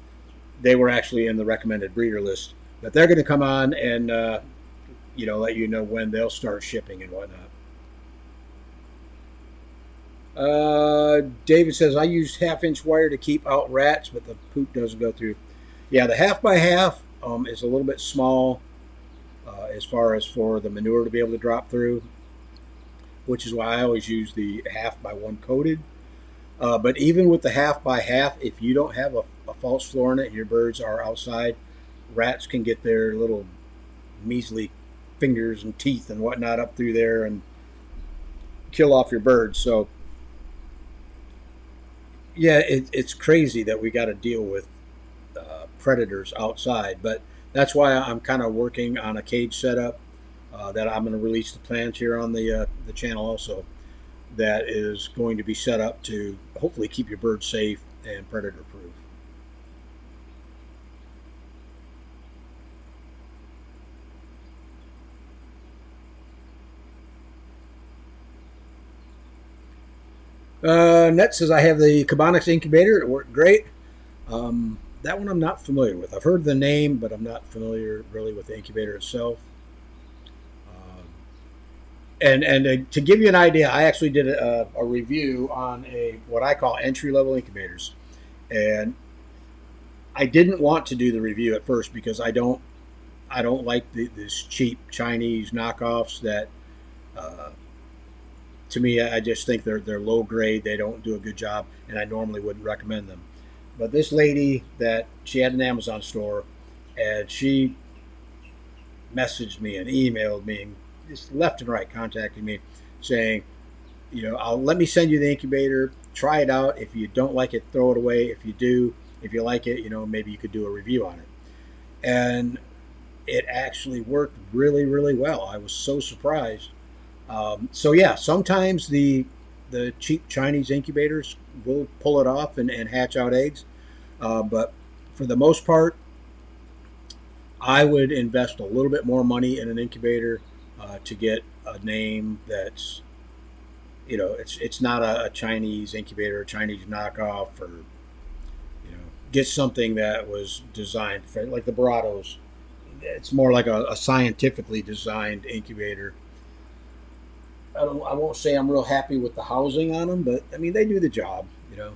they were actually in the recommended breeder list. But they're going to come on and let you know when they'll start shipping and whatnot. David says, I used 1/2-inch wire to keep out rats, but the poop doesn't go through. Yeah, the 1/2 by 1/2 is a little bit small as far as for the manure to be able to drop through, which is why I always use the 1/2 by 1 coated. But even with the 1/2 by 1/2, if you don't have a false floor in it and your birds are outside, rats can get their little measly fingers and teeth and whatnot up through there and kill off your birds. So, yeah, it's crazy that we got to deal with predators outside. But that's why I'm kind of working on a cage setup that I'm going to release the plans here on the channel also. That is going to be set up to hopefully keep your birds safe and predator proof. Net says, I have the Coturnix incubator. It worked great. That one I'm not familiar with. I've heard the name, but I'm not familiar really with the incubator itself. And to give you an idea, I actually did a review on what I call entry-level incubators. And I didn't want to do the review at first because I don't like this cheap Chinese knockoffs that to me, I just think they're low grade. They don't do a good job, and I normally wouldn't recommend them. But this lady she had an Amazon store, and she messaged me and emailed me, and just left and right contacting me, saying, let me send you the incubator. Try it out. If you don't like it, throw it away. If you like it, maybe you could do a review on it. And it actually worked really, really well. I was so surprised. So yeah, sometimes the cheap Chinese incubators will pull it off and hatch out eggs. But for the most part, I would invest a little bit more money in an incubator to get a name that's, it's not a Chinese incubator, a Chinese knockoff, or, get something that was designed for, like the Baratos. It's more like a scientifically designed incubator. I won't say I'm real happy with the housing on them, but I mean, they do the job, so.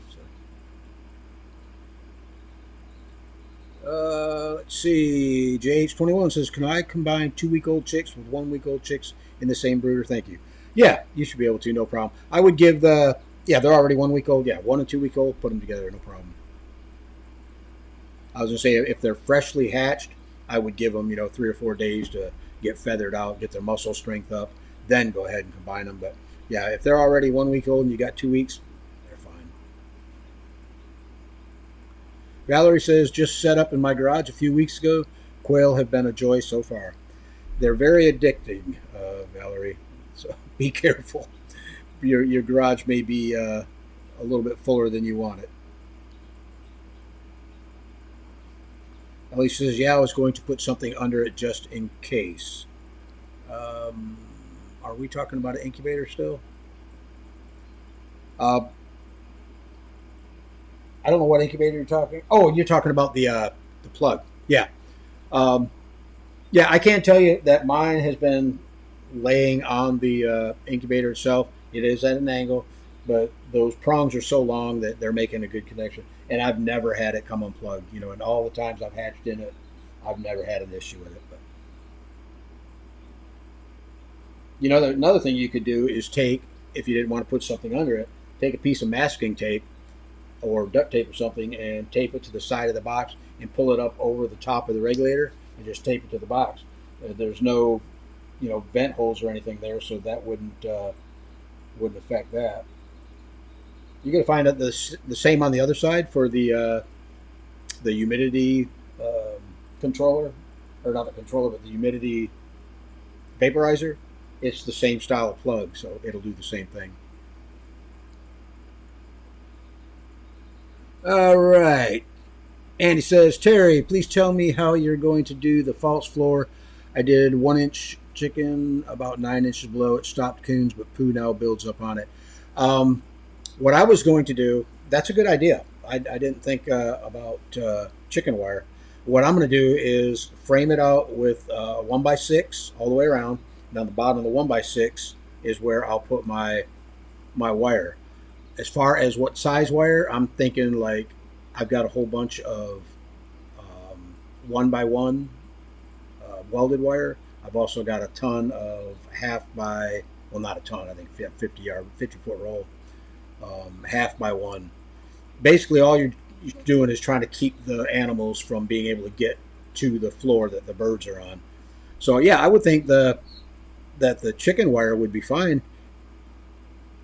Let's see. JH21 says, can I combine 2-week-old chicks with 1-week-old chicks in the same brooder? Thank you. Yeah, you should be able to, no problem. I would give they're already 1-week-old. Yeah, 1 and 2-week-old, put them together, no problem. I was going to say, if they're freshly hatched, I would give them, 3 or 4 days to get feathered out, get their muscle strength up, then go ahead and combine them. But yeah, if they're already 1-week-old and you got 2 weeks, they're fine. Valerie says, just set up in my garage a few weeks ago. Quail have been a joy so far. They're very addicting, Valerie, so be careful. your garage may be a little bit fuller than you want it. Ellie says, yeah, I was going to put something under it just in case. Are we talking about an incubator still? I don't know what incubator you're talking. Oh, you're talking about the plug. Yeah. Yeah, I can't tell you that mine has been laying on the incubator itself. It is at an angle, but those prongs are so long that they're making a good connection. And I've never had it come unplugged. You know, and all the times I've hatched in it, I've never had an issue with it. But you know, another thing you could do is take, if you didn't want to put something under it, take a piece of masking tape or duct tape or something and tape it to the side of the box and pull it up over the top of the regulator and just tape it to the box. There's no, you know, vent holes or anything there, so that wouldn't affect that. You're going to find out the same on the other side for the humidity controller, or not the controller, but the humidity vaporizer. It's the same style of plug, so it'll do the same thing. All right. Andy says, Terry, please tell me how you're going to do the false floor. I did 1-inch chicken about 9 inches below. It stopped coons, but poo now builds up on it. What I was going to do, that's a good idea. I didn't think about chicken wire. What I'm going to do is frame it out with 1x6 all the way around. Down the bottom of the 1x6 is where I'll put my wire. As far as what size wire, I'm thinking like I've got a whole bunch of 1x1 welded wire. I've also got a ton of well, not a ton, I think 50-foot roll, 1/2x1. Basically, all you're doing is trying to keep the animals from being able to get to the floor that the birds are on. So yeah, I would think that the chicken wire would be fine.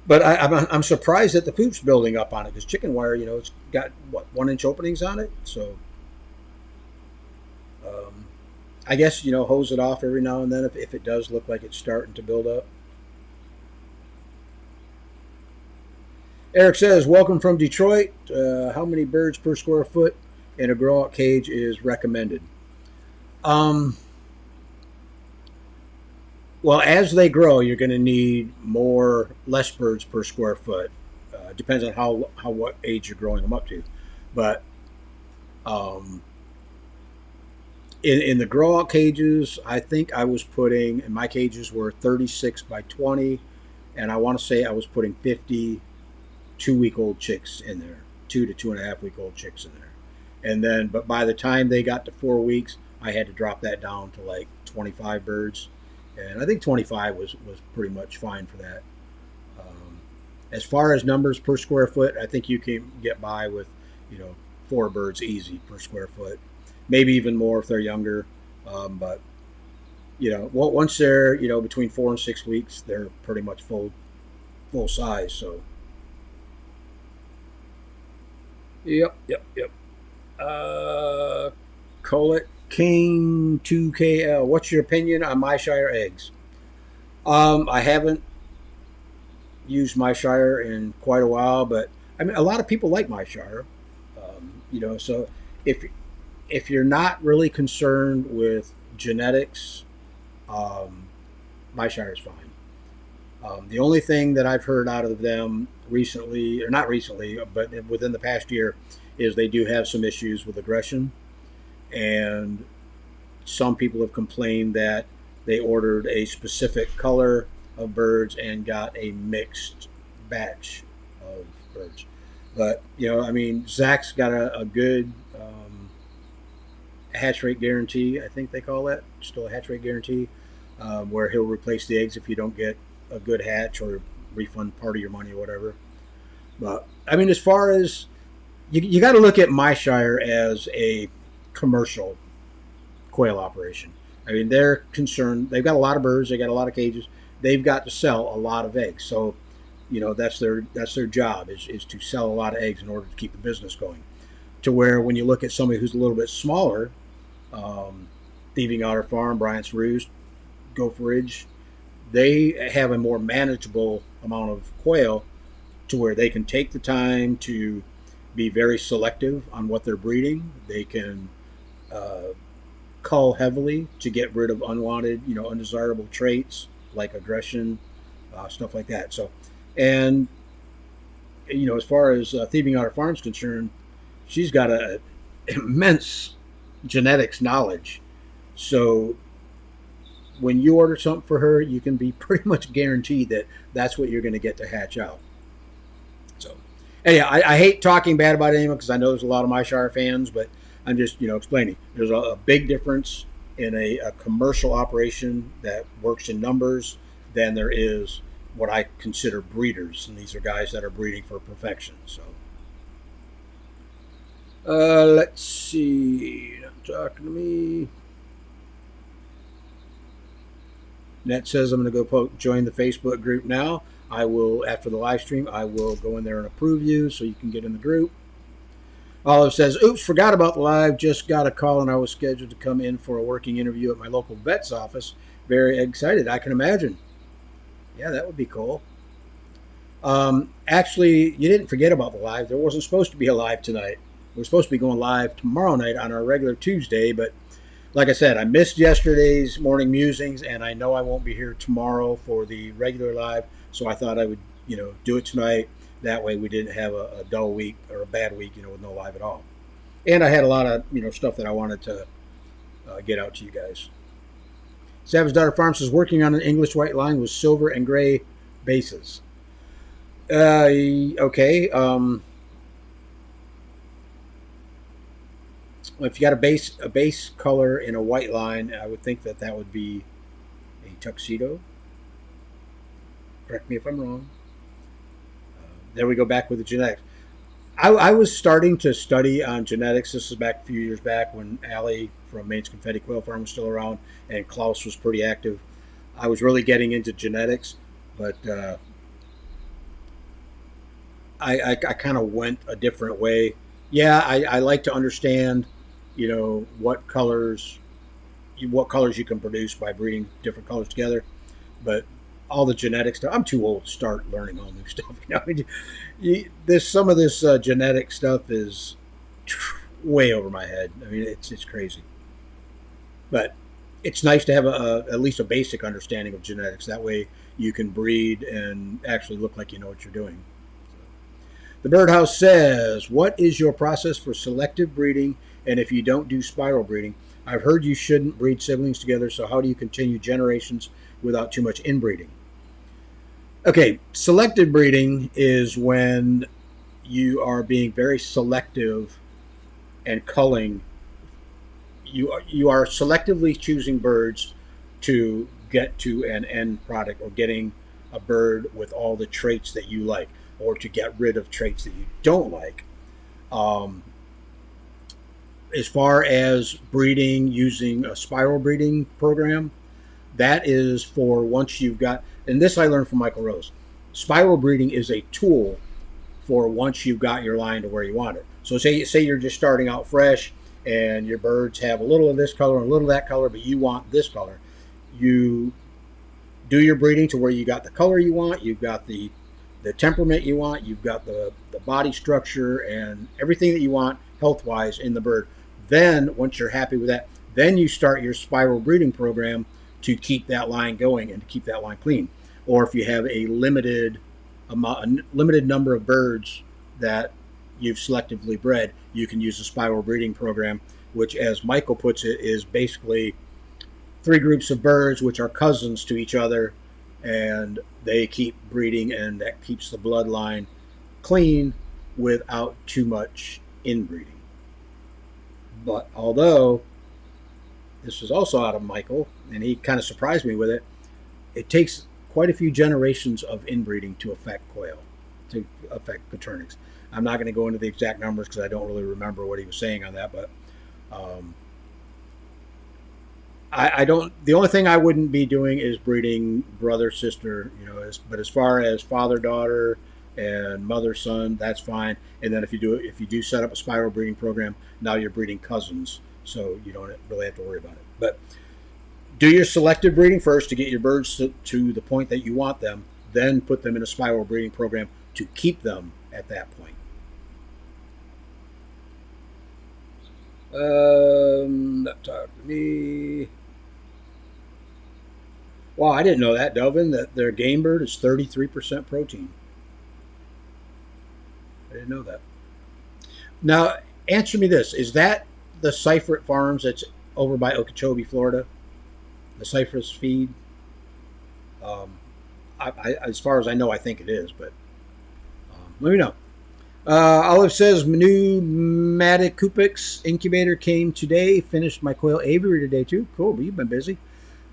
But I'm surprised that the poop's building up on it, because chicken wire, you know, it's got, 1-inch openings on it. So I guess, you know, hose it off every now and then if it does look like it's starting to build up. Eric says, welcome from Detroit. How many birds per square foot in a grow-out cage is recommended? Well, as they grow, you're going to need less birds per square foot. Depends on what age you're growing them up to. But in the grow-out cages, I think I was putting, and my cages were 36 by 20, and I want to say I was putting 50 2-week-old chicks in there, 2 to 2.5-week-old chicks in there. And then, but by the time they got to 4 weeks, I had to drop that down to like 25 birds. And I think 25 was pretty much fine for that. As far as numbers per square foot, I think you can get by with, 4 birds easy per square foot. Maybe even more if they're younger. But, once they're, between 4 and 6 weeks, they're pretty much full size. So, yep. Colette King 2KL. What's your opinion on MyShire eggs? I haven't used MyShire in quite a while, but I mean, a lot of people like MyShire. So if you're not really concerned with genetics, MyShire is fine. The only thing that I've heard out of them recently, or not recently, but within the past year, is they do have some issues with aggression. And some people have complained that they ordered a specific color of birds and got a mixed batch of birds. But, Zach's got a good hatch rate guarantee, I think they call that, still a hatch rate guarantee, where he'll replace the eggs if you don't get a good hatch or refund part of your money or whatever. But, as far as, you got to look at MyShire as a commercial quail operation. They're concerned. They've got a lot of birds. They got a lot of cages. They've got to sell a lot of eggs. So, that's their job is to sell a lot of eggs in order to keep the business going. To where when you look at somebody who's a little bit smaller, Thieving Otter Farm, Bryant's Roost, Gopher Ridge, they have a more manageable amount of quail to where they can take the time to be very selective on what they're breeding. They can cull heavily to get rid of unwanted, undesirable traits like aggression, stuff like that. So, and as far as Thieving Otter Farm's concerned, she's got a immense genetics knowledge. So when you order something for her, you can be pretty much guaranteed that that's what you're going to get to hatch out. So, anyhow, I hate talking bad about anyone because I know there's a lot of my Shire fans, but I'm just, explaining. There's a big difference in a commercial operation that works in numbers than there is what I consider breeders, and these are guys that are breeding for perfection. So, let's see. Not talking to me. Net says I'm going to go join the Facebook group now. I will, after the live stream, I will go in there and approve you so you can get in the group. Olive says, oops, forgot about the live. Just got a call and I was scheduled to come in for a working interview at my local vet's office. Very excited, I can imagine. Yeah, that would be cool. Actually, you didn't forget about the live. There wasn't supposed to be a live tonight. We're supposed to be going live tomorrow night on our regular Tuesday, but like I said, I missed yesterday's morning musings, and I know I won't be here tomorrow for the regular live, so I thought I would, do it tonight. That way we didn't have a dull week or a bad week, with no live at all. And I had a lot of, stuff that I wanted to get out to you guys. Savage Daughter Farm says, working on an English white line with silver and gray bases. Okay. If you got a base color in a white line, I would think that would be a tuxedo. Correct me if I'm wrong. There we go back with the genetics. I was starting to study on genetics. This is back a few years back when Allie from Maine's Confetti Quail Farm was still around and Klaus was pretty active. I was really getting into genetics, but I kind of went a different way. Yeah, I like to understand, what colors you can produce by breeding different colors together, but all the genetic stuff, I'm too old to start learning all new stuff. There's some of this genetic stuff is way over my head. I mean, it's crazy, but it's nice to have at least a basic understanding of genetics. That way you can breed and actually look like you know what you're doing. The Birdhouse says, what is your process for selective breeding? And if you don't do spiral breeding, I've heard you shouldn't breed siblings together, so how do you continue generations without too much inbreeding? Okay, selective breeding is when you are being very selective and culling. You are selectively choosing birds to get to an end product, or getting a bird with all the traits that you like, or to get rid of traits that you don't like. As far as breeding using a spiral breeding program, that is for once you've got, and this I learned from Michael Rose, spiral breeding is a tool for once you've got your line to where you want it. So say you're just starting out fresh and your birds have a little of this color and a little of that color, but you want this color. You do your breeding to where you got the color you want, you've got the temperament you want, you've got the body structure and everything that you want health-wise in the bird. Then, once you're happy with that, then you start your spiral breeding program to keep that line going and to keep that line clean. Or if you have a limited number of birds that you've selectively bred, you can use a spiral breeding program, which, as Michael puts it, is basically 3 groups of birds which are cousins to each other, and they keep breeding, and that keeps the bloodline clean without too much inbreeding. But although this is also out of Michael, and he kind of surprised me with it, it takes quite a few generations of inbreeding to affect quail, to affect Coturnix. I'm not going to go into the exact numbers because I don't really remember what he was saying on that, but I don't. The only thing I wouldn't be doing is breeding brother sister, but as far as father daughter and mother son, that's fine. And then if you do set up a spiral breeding program, now you're breeding cousins, so you don't really have to worry about it. But Do your selective breeding first to get your birds to the point that you want them, then put them in a spiral breeding program to keep them at that point. Not talk to me. Wow, I didn't know that, Delvin, that their game bird is 33% protein. I didn't know that. Now, answer me this. Is that the Cypher Farms that's over by Okeechobee, Florida? The Cypress feed? As far as I know, I think it is, but let me know. Olive says, pneumatic Coturnix incubator came today. Finished my quail aviary today, too. Cool, but you've been busy.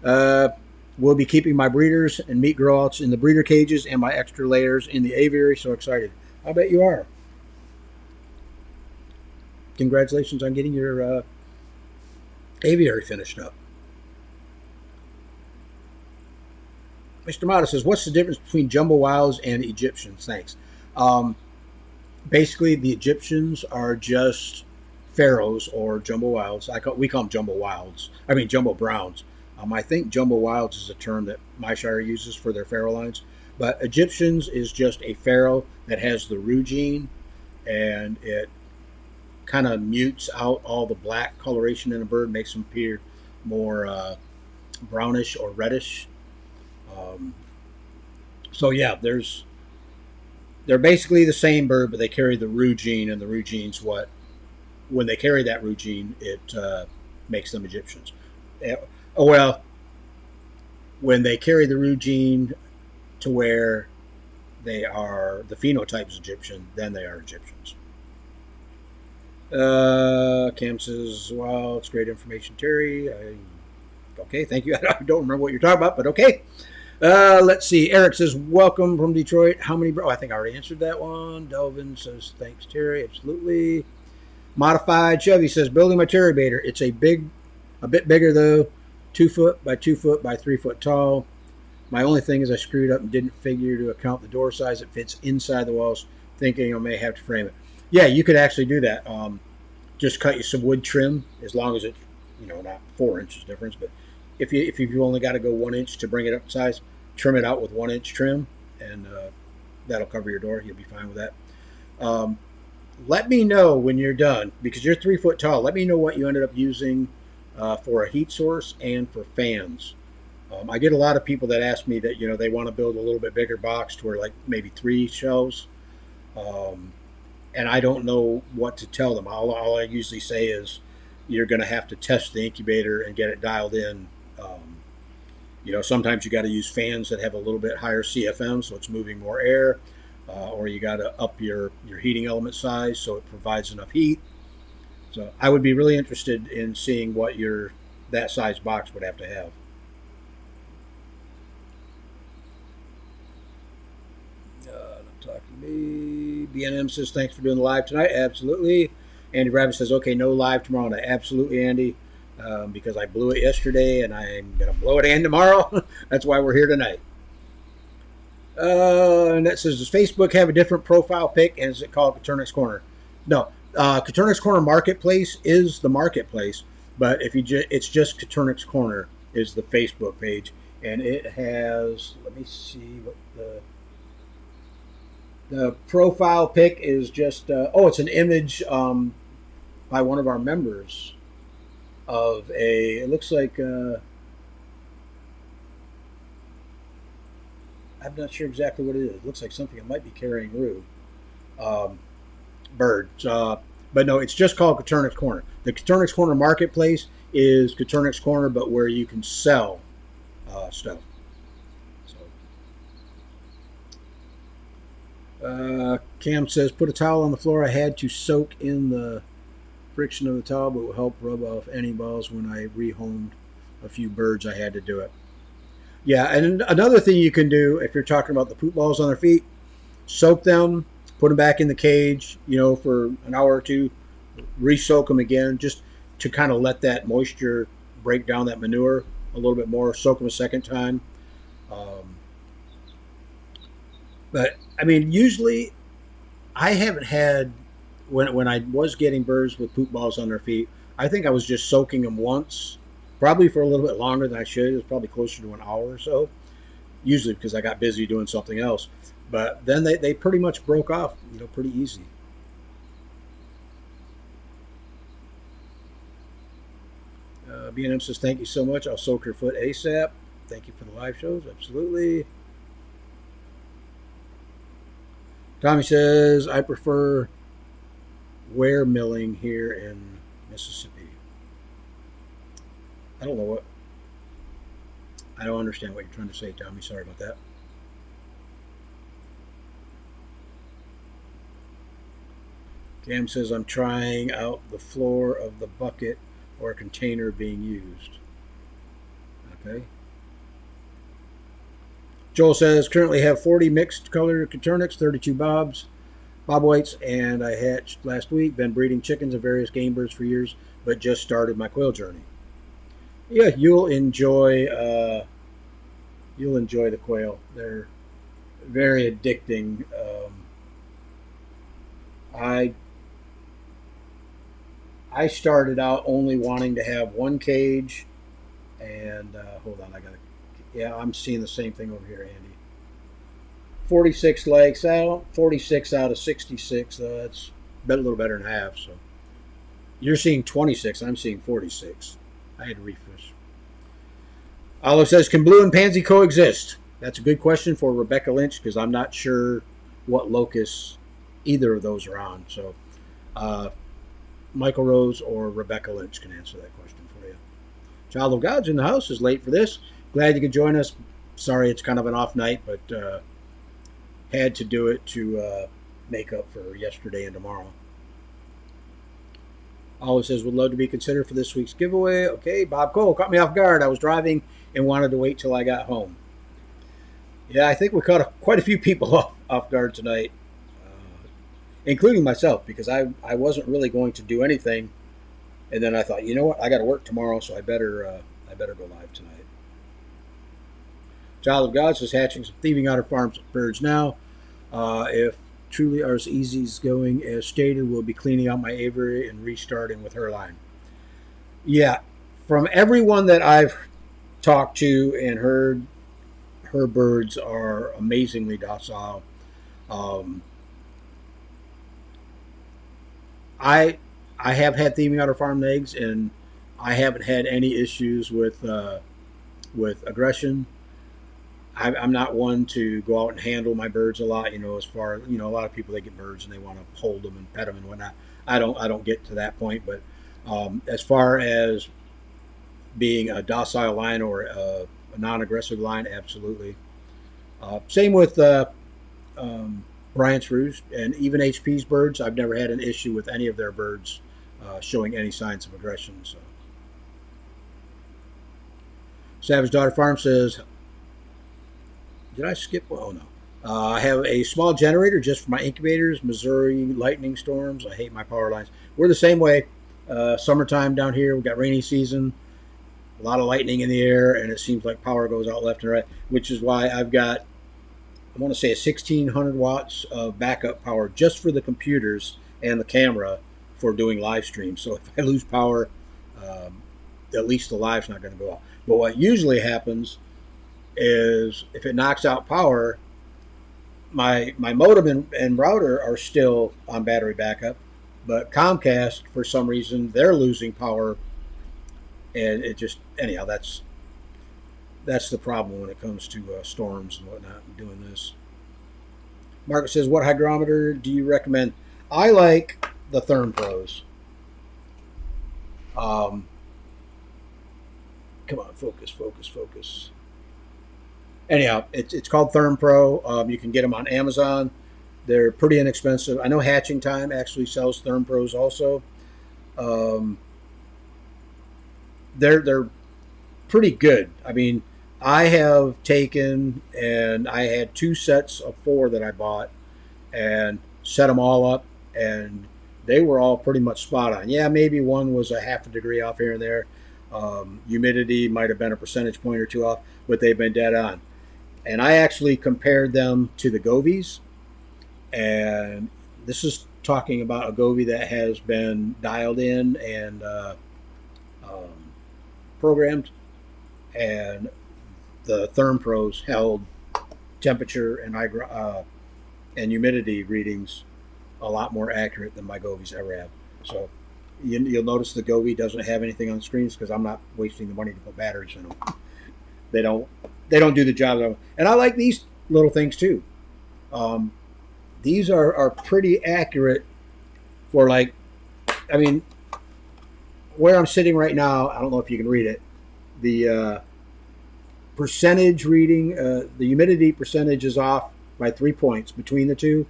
We'll be keeping my breeders and meat grow-outs in the breeder cages and my extra layers in the aviary. So excited. I bet you are. Congratulations on getting your aviary finished up. Mr. Mata says, what's the difference between jumbo wilds and Egyptians? Thanks. Basically, the Egyptians are just pharaohs or jumbo wilds. We call them jumbo wilds. I mean, jumbo browns. I think jumbo wilds is a term that my shire uses for their pharaoh lines. But Egyptians is just a pharaoh that has the roux gene, and it kind of mutes out all the black coloration in a bird, makes them appear more brownish or reddish. So yeah, they're basically the same bird, but they carry the roux gene, and the roux gene's when they carry that roux gene, it makes them Egyptians. Well, when they carry the roux gene to where they are, the phenotype is Egyptian, then they are Egyptians. Cam says, well, it's great information, Terry. Okay, thank you. I don't remember what you're talking about, but okay. Let's see. Eric says, welcome from Detroit. How many? I think I already answered that one. Delvin says, thanks, Terry. Absolutely. Modified Chevy says, building my Terry baiter. It's a bit bigger though. 2 foot by 2 foot by 3 foot tall. My only thing is I screwed up and didn't figure to account the door size. It fits inside the walls, thinking I may have to frame it. Yeah, you could actually do that. Just cut you some wood trim, as long as it's, not 4 inches difference. But if you only got to go 1 inch to bring it up to size, trim it out with 1 inch trim, and that'll cover your door. You'll be fine with that. Let me know when you're done, because you're 3 foot tall. Let me know what you ended up using for a heat source and for fans. I get a lot of people that ask me that they want to build a little bit bigger box to where like maybe 3 shelves. And I don't know what to tell them. All I usually say is you're going to have to test the incubator and get it dialed in. Sometimes you got to use fans that have a little bit higher CFM, so it's moving more air, or you got to up your heating element size so it provides enough heat. So I would be really interested in seeing what that size box would have to have. Don't talk to me. BNM says, thanks for doing the live tonight. Absolutely. Andy Rabbit says, okay, no live tomorrow night. Absolutely, Andy, because I blew it yesterday, and I'm going to blow it again tomorrow. That's why we're here tonight. And that says, does Facebook have a different profile pic, and is it called Coturnix Corner? No. Coturnix Corner Marketplace is the marketplace, but it's just Coturnix Corner is the Facebook page, and it has, let me see what the profile pic is. Just it's an image by one of our members of it looks like I'm not sure exactly what it is. It looks like something that might be carrying roux. Birds. But no, it's just called Coturnix Corner. The Coturnix Corner Marketplace is Coturnix Corner, but where you can sell stuff. So, Cam says, put a towel on the floor. I had to soak in the friction of the towel, but it will help rub off any balls. When I rehomed a few birds, I had to do it. Yeah, and another thing you can do if you're talking about the poop balls on their feet, soak them, put them back in the cage, for an hour or two, re-soak them again, just to kind of let that moisture break down that manure a little bit more. Soak them a second time. But, I mean, usually I haven't had, when I was getting birds with poop balls on their feet, I think I was just soaking them once probably for a little bit longer than I should. It was probably closer to an hour or so, usually because I got busy doing something else. But then they pretty much broke off, pretty easy. B&M says, thank you so much. I'll soak your foot ASAP. Thank you for the live shows. Absolutely. Tommy says, I prefer ware milling here in Mississippi. I don't understand what you're trying to say, Tommy. Sorry about that. Cam says, I'm trying out the floor of the bucket or container being used. Okay. Joel says, currently have 40 mixed color Coturnix, 32 bob whites, and I hatched last week. Been breeding chickens and various game birds for years, but just started my quail journey. Yeah, you'll enjoy the quail. They're very addicting. I started out only wanting to have one cage, and hold on, I'm seeing the same thing over here, Andy. 46 legs out, 46 out of 66. That's a little better than half. So you're seeing 26. I'm seeing 46. I had to refresh. Olive says, can blue and pansy coexist? That's a good question for Rebecca Lynch because I'm not sure what locus either of those are on. So Michael Rose or Rebecca Lynch can answer that question for you. Child of God's in the house is late for this. Glad you could join us. Sorry it's kind of an off night, but had to do it to make up for yesterday and tomorrow. Olive says, would love to be considered for this week's giveaway. Okay, Bob Cole caught me off guard. I was driving and wanted to wait till I got home. Yeah, I think we caught quite a few people off guard tonight, including myself, because I wasn't really going to do anything. And then I thought, you know what, I got to work tomorrow, so I better go live tonight. Child of God says, hatching some Thieving Otter Farms birds now. If truly are as easy as going as stated, we'll be cleaning out my aviary and restarting with her line. Yeah, from everyone that I've talked to and heard, her birds are amazingly docile. I have had Thieving Otter Farm eggs, and I haven't had any issues with aggression. I'm not one to go out and handle my birds a lot. As far as, a lot of people, they get birds and they want to hold them and pet them and whatnot. I don't get to that point. But as far as being a docile line or a non-aggressive line, absolutely. Same with Bryant's Roost and even HP's birds. I've never had an issue with any of their birds showing any signs of aggression. So, Savage Daughter Farm says, did I skip? Oh, no. I have a small generator just for my incubators, Missouri lightning storms. I hate my power lines. We're the same way. Summertime down here, we've got rainy season, a lot of lightning in the air, and it seems like power goes out left and right, which is why I've got, I want to say, 1,600 watts of backup power just for the computers and the camera for doing live streams. So if I lose power, at least the live's not going to go off. But what usually happens is if it knocks out power, my modem and router are still on battery backup, but Comcast, for some reason, they're losing power, and it just, anyhow, that's the problem when it comes to storms and whatnot and doing this. Margaret says, what hygrometer do you recommend? I like the Therm Pros. Come on, focus. Anyhow, it's called Therm Pro. You can get them on Amazon. They're pretty inexpensive. I know Hatching Time actually sells Therm Pros also. They're pretty good. I mean, I have taken, and I had 2 sets of 4 that I bought and set them all up, and they were all pretty much spot on. Yeah, maybe one was a half a degree off here and there. Humidity might have been a percentage point or 2 off, but they've been dead on. And I actually compared them to the Govies, and this is talking about a Govie that has been dialed in and programmed, and the Therm Pros held temperature and humidity readings a lot more accurate than my Govies ever have. So you'll notice the Govee doesn't have anything on the screens because I'm not wasting the money to put batteries in them. They don't do the job. And I like these little things too. These are pretty accurate for, like, I mean, where I'm sitting right now, I don't know if you can read it. The percentage reading, the humidity percentage is off by 3 points between the two,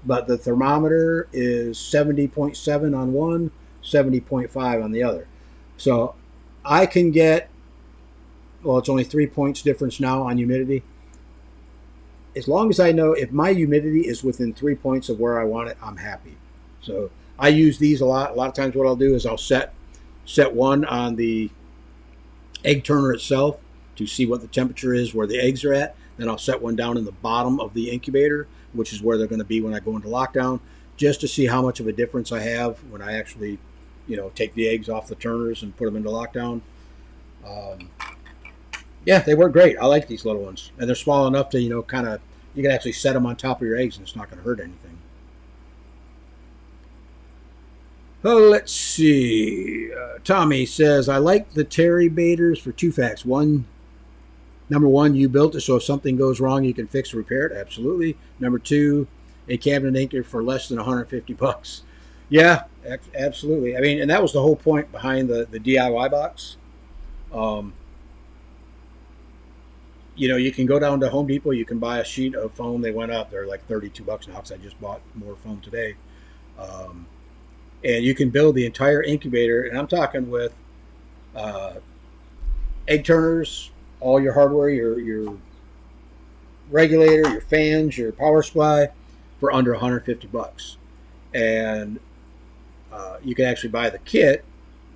but the thermometer is 70.7 on one, 70.5 on the other. So I can get, well, it's only 3 points difference now on humidity. As long as I know if my humidity is within 3 points of where I want it, I'm happy. So I use these a lot. A lot of times what I'll do is I'll set one on the egg turner itself to see what the temperature is where the eggs are at. Then I'll set one down in the bottom of the incubator, which is where they're going to be when I go into lockdown, just to see how much of a difference I have when I actually, take the eggs off the turners and put them into lockdown. Yeah, they work great. I like these little ones. And they're small enough to, you can actually set them on top of your eggs and it's not going to hurt anything. Oh, let's see. Tommy says, I like the Terry baiters for 2 facts. Number one, you built it, so if something goes wrong, you can fix or repair it. Absolutely. Number two, a cabinet anchor for less than $150. Yeah, absolutely. I mean, and that was the whole point behind the DIY box. You can go down to Home Depot. You can buy a sheet of foam. They went up. They're like $32 now because I just bought more foam today. And you can build the entire incubator. And I'm talking with egg turners, all your hardware, your regulator, your fans, your power supply for under $150. And you can actually buy the kit,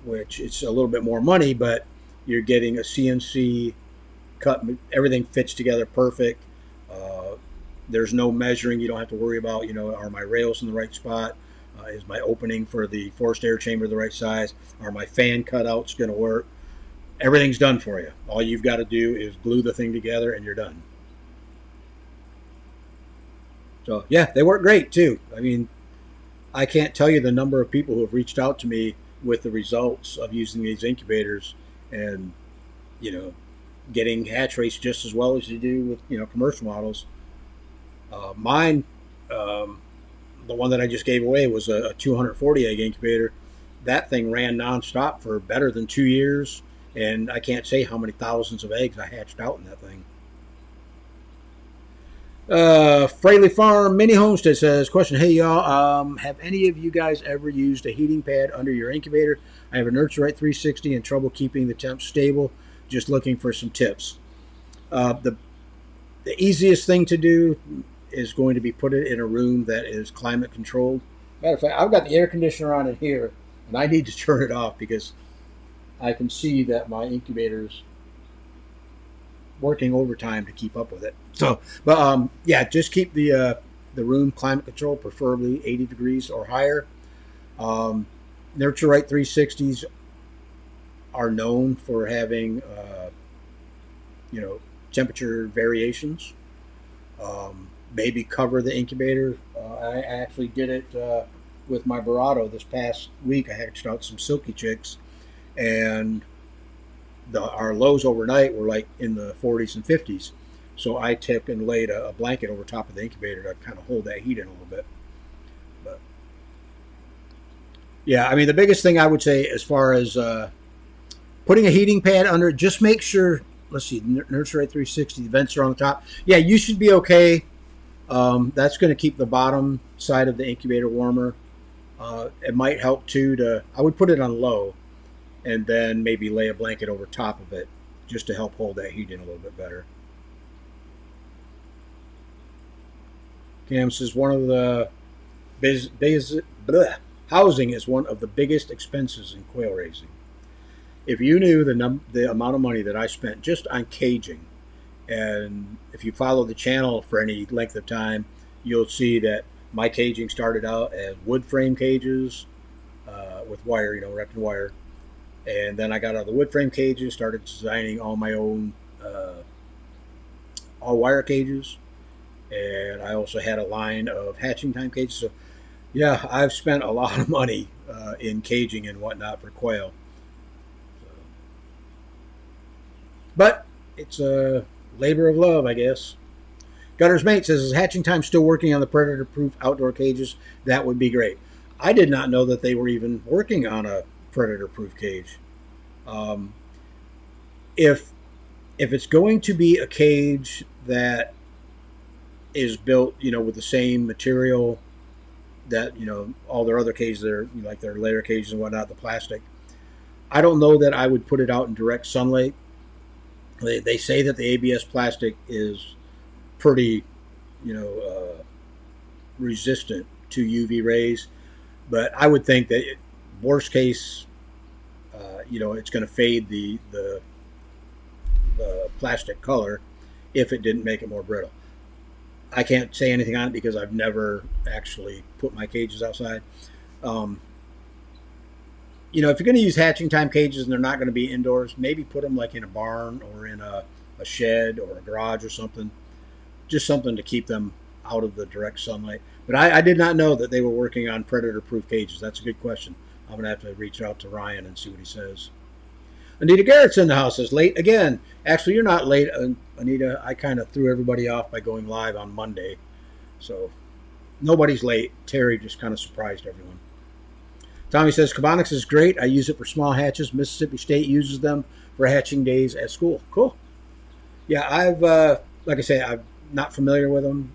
which it's a little bit more money, but you're getting a CNC cut. Everything fits together perfect. There's no measuring. You don't have to worry about, are my rails in the right spot? Is my opening for the forced air chamber the right size? Are my fan cutouts going to work? Everything's done for you. All you've got to do is glue the thing together and you're done. So, yeah, they work great too. I mean, I can't tell you the number of people who have reached out to me with the results of using these incubators and, getting hatch rates just as well as you do with, commercial models. Mine, the one that I just gave away was a 240 egg incubator. That thing ran nonstop for better than 2 years. And I can't say how many thousands of eggs I hatched out in that thing. Fraley Farm Mini Homestead says, question, hey y'all, have any of you guys ever used a heating pad under your incubator? I have a Nurturite 360 and trouble keeping the temps stable. Just looking for some tips. The easiest thing to do is going to be put it in a room that is climate controlled. Matter of fact, I've got the air conditioner on in here, and I need to turn it off because I can see that my incubator's working overtime to keep up with it. So, but yeah, just keep the room climate controlled, preferably 80 degrees or higher. Nurturite 360s are known for having, temperature variations. Maybe cover the incubator. I actually did it with my Barado this past week. I hatched out some silky chicks, and our lows overnight were like in the 40s and 50s. So I took and laid a blanket over top of the incubator to kind of hold that heat in a little bit. But yeah, I mean, the biggest thing I would say as far as putting a heating pad under it, just make sure, let's see, Nurturite 360, the vents are on the top. Yeah, you should be okay. That's going to keep the bottom side of the incubator warmer. It might help too I would put it on low and then maybe lay a blanket over top of it just to help hold that heat in a little bit better. Cam says one of the housing is one of the biggest expenses in quail raising. If you knew the amount of money that I spent just on caging, and if you follow the channel for any length of time, you'll see that my caging started out as wood frame cages with wire, wrapped in wire. And then I got out of the wood frame cages, started designing all my own all wire cages, and I also had a line of hatching time cages. So yeah, I've spent a lot of money in caging and whatnot for quail. So, but it's a labor of love, I guess. Gutter's Mate says, is hatching time still working on the predator-proof outdoor cages? That would be great. I did not know that they were even working on a predator-proof cage. If it's going to be a cage that is built, with the same material that all their other cages, like their layer cages and whatnot, the plastic, I don't know that I would put it out in direct sunlight. They say that the ABS plastic is pretty, resistant to UV rays, but I would think that worst case, it's going to fade the plastic color if it didn't make it more brittle. I can't say anything on it because I've never actually put my cages outside. If you're going to use hatching time cages and they're not going to be indoors, maybe put them like in a barn or in a shed or a garage or something. Just something to keep them out of the direct sunlight. But I did not know that they were working on predator-proof cages. That's a good question. I'm going to have to reach out to Ryan and see what he says. Anita Garrett's in the house. Says, late again. Actually, you're not late, Anita. I kind of threw everybody off by going live on Monday. So nobody's late. Terry just kind of surprised everyone. Tommy says, Kurnix is great. I use it for small hatches. Mississippi State uses them for hatching days at school. Cool. Yeah, like I say, I'm not familiar with them.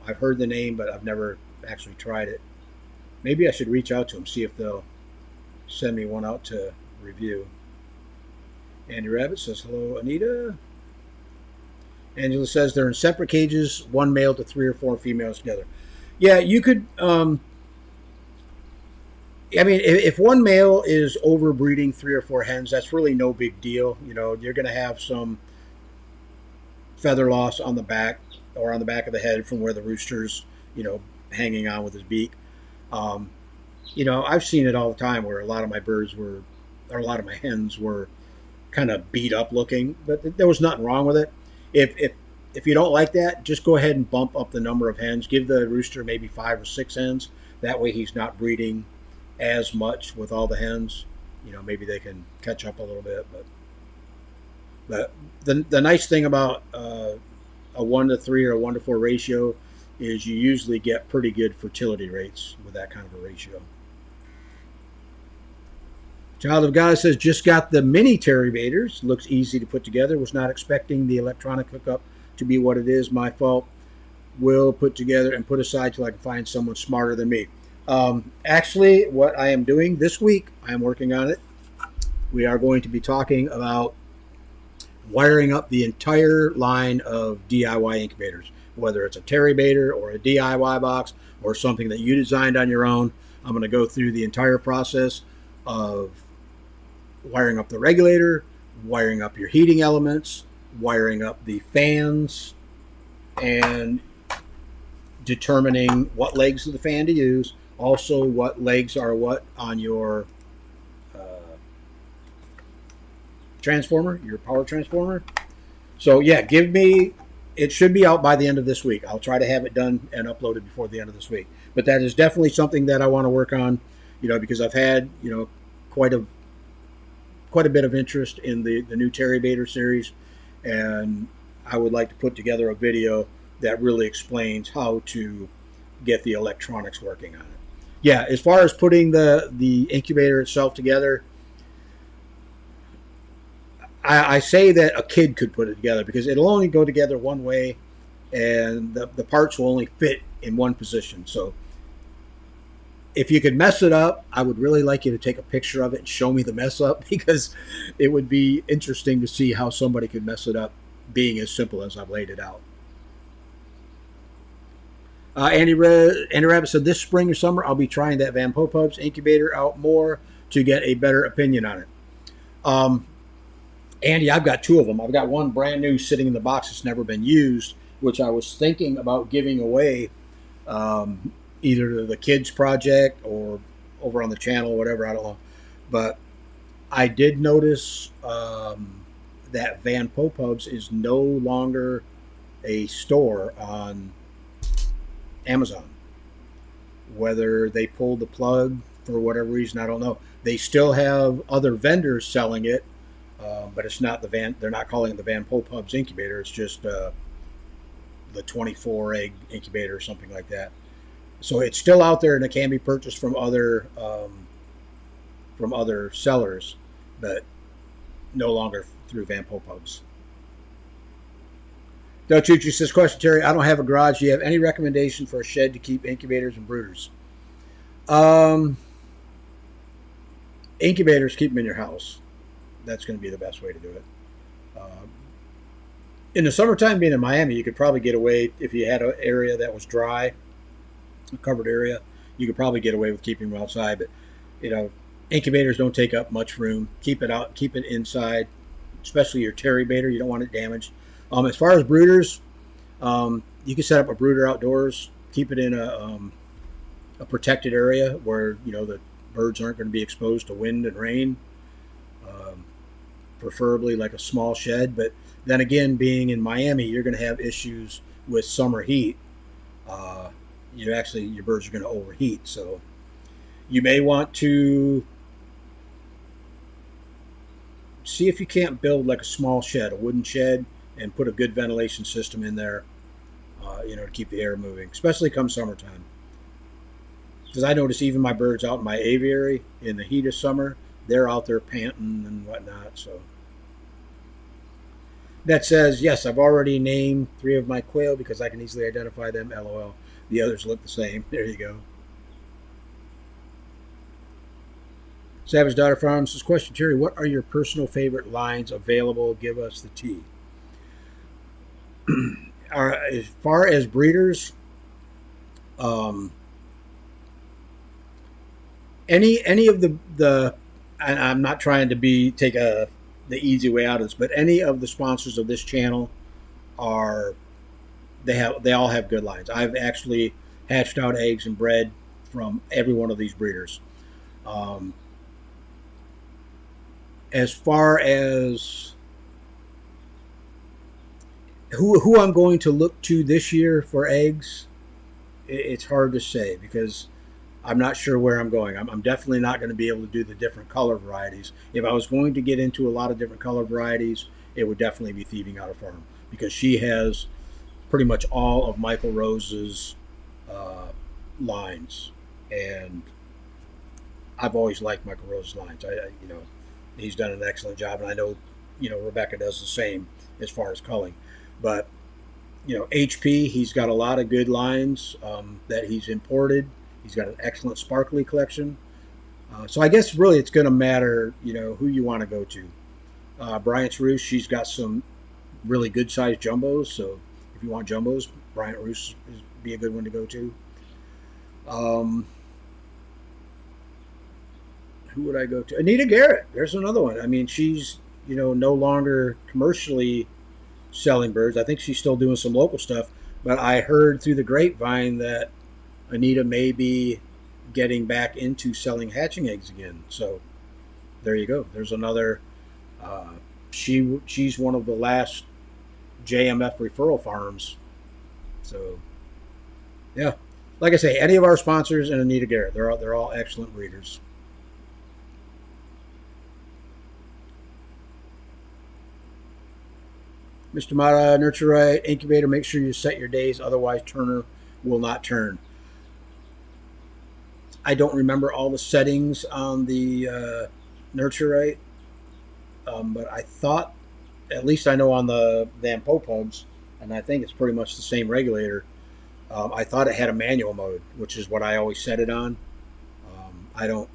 I've heard the name, but I've never actually tried it. Maybe I should reach out to them, see if they'll send me one out to review. Andy Rabbit says, hello, Anita. Angela says they're in separate cages, one male to 3 or 4 females together. Yeah, you could... if one male is overbreeding 3 or 4 hens, that's really no big deal. You're going to have some feather loss on the back or on the back of the head from where the rooster's, hanging on with his beak. I've seen it all the time where a lot of my hens were kind of beat up looking, but there was nothing wrong with it. If you don't like that, just go ahead and bump up the number of hens. Give the rooster maybe 5 or 6 hens. That way he's not breeding as much with all the hens. Maybe they can catch up a little bit. But the nice thing about a 1-to-3 or a 1-to-4 ratio is you usually get pretty good fertility rates with that kind of a ratio. Child of God says, just got the mini Terribators. Looks easy to put together. Was not expecting the electronic hookup to be what it is. My fault. Will put together and put aside till I can find someone smarter than me. Actually, what I am doing this week, I am working on it. We are going to be talking about wiring up the entire line of DIY incubators, whether it's a Terribator or a DIY box or something that you designed on your own. I'm going to go through the entire process of wiring up the regulator, wiring up your heating elements, wiring up the fans, and determining what legs of the fan to use. Also, what legs are what on your transformer, your power transformer. So yeah, it should be out by the end of this week. I'll try to have it done and uploaded before the end of this week. But that is definitely something that I want to work on, because I've had, quite a bit of interest in the new Terribator series, and I would like to put together a video that really explains how to get the electronics working on it. Yeah, as far as putting the incubator itself together, I say that a kid could put it together because it'll only go together one way, and the parts will only fit in one position. So if you could mess it up, I would really like you to take a picture of it and show me the mess up, because it would be interesting to see how somebody could mess it up being as simple as I've laid it out. Andy Rabbit said, this spring or summer, I'll be trying that Van Popub's incubator out more to get a better opinion on it. Andy, I've got 2 of them. I've got one brand new sitting in the box that's never been used, which I was thinking about giving away either to the kids project or over on the channel or whatever, I don't know. But I did notice that Van Popubs is no longer a store on Amazon. Whether they pulled the plug for whatever reason, I don't know. They still have other vendors selling it, but it's not the Van. They're not calling it the Van Popubs Incubator. It's just the 24 egg incubator or something like that. So it's still out there and it can be purchased from other sellers, but no longer through Van Popubs. Del Chuchu says, question, Terry, I don't have a garage. Do you have any recommendation for a shed to keep incubators and brooders? Incubators, keep them in your house. That's going to be the best way to do it. In the summertime, being in Miami, you could probably get away, if you had an area that was dry, a covered area, you could probably get away with keeping them outside. But, incubators don't take up much room. Keep it out, keep it inside, especially your terry baiter. You don't want it damaged. As far as brooders, you can set up a brooder outdoors. Keep it in a protected area where the birds aren't going to be exposed to wind and rain. Preferably like a small shed. But then again, being in Miami, you're going to have issues with summer heat. Your birds are going to overheat. So you may want to see if you can't build like a small shed, a wooden shed, and put a good ventilation system in there, to keep the air moving, especially come summertime. Because I notice even my birds out in my aviary in the heat of summer, they're out there panting and whatnot. So that says, yes, I've already named 3 of my quail because I can easily identify them, LOL. The others look the same. There you go. Savage Daughter Farms says, question, Terry, what are your personal favorite lines available? Give us the tea. As far as breeders, any of the and I'm not trying to take the easy way out of this, but any of the sponsors of this channel they all have good lines. I've actually hatched out eggs and bred from every one of these breeders. As far as who I'm going to look to this year for eggs, it's hard to say because I'm not sure where I'm going. I'm definitely not going to be able to do the different color varieties. If I was going to get into a lot of different color varieties, it would definitely be Thieving Otter Farm because she has pretty much all of Michael Rose's lines, and I've always liked Michael Rose's lines. He's done an excellent job, and I know Rebecca does the same as far as culling. But HP, he's got a lot of good lines that he's imported. He's got an excellent sparkly collection. So I guess really it's going to matter, who you want to go to. Bryant's Roost, she's got some really good sized jumbos. So if you want jumbos, Bryant Roost would be a good one to go to. Who would I go to? Anita Garrett. There's another one. I mean, she's, no longer commercially selling birds. I think she's still doing some local stuff. But I heard through the grapevine that Anita may be getting back into selling hatching eggs again. So there you go. There's another. She's one of the last JMF referral farms. So yeah, like I say, any of our sponsors and Anita Garrett, they're all excellent breeders. Mr. Mata, nurture right, incubator, make sure you set your days, otherwise Turner will not turn. I don't remember all the settings on the nurture right, but I thought, at least I know on the Van Popubs, and I think it's pretty much the same regulator, I thought it had a manual mode, which is what I always set it on. I don't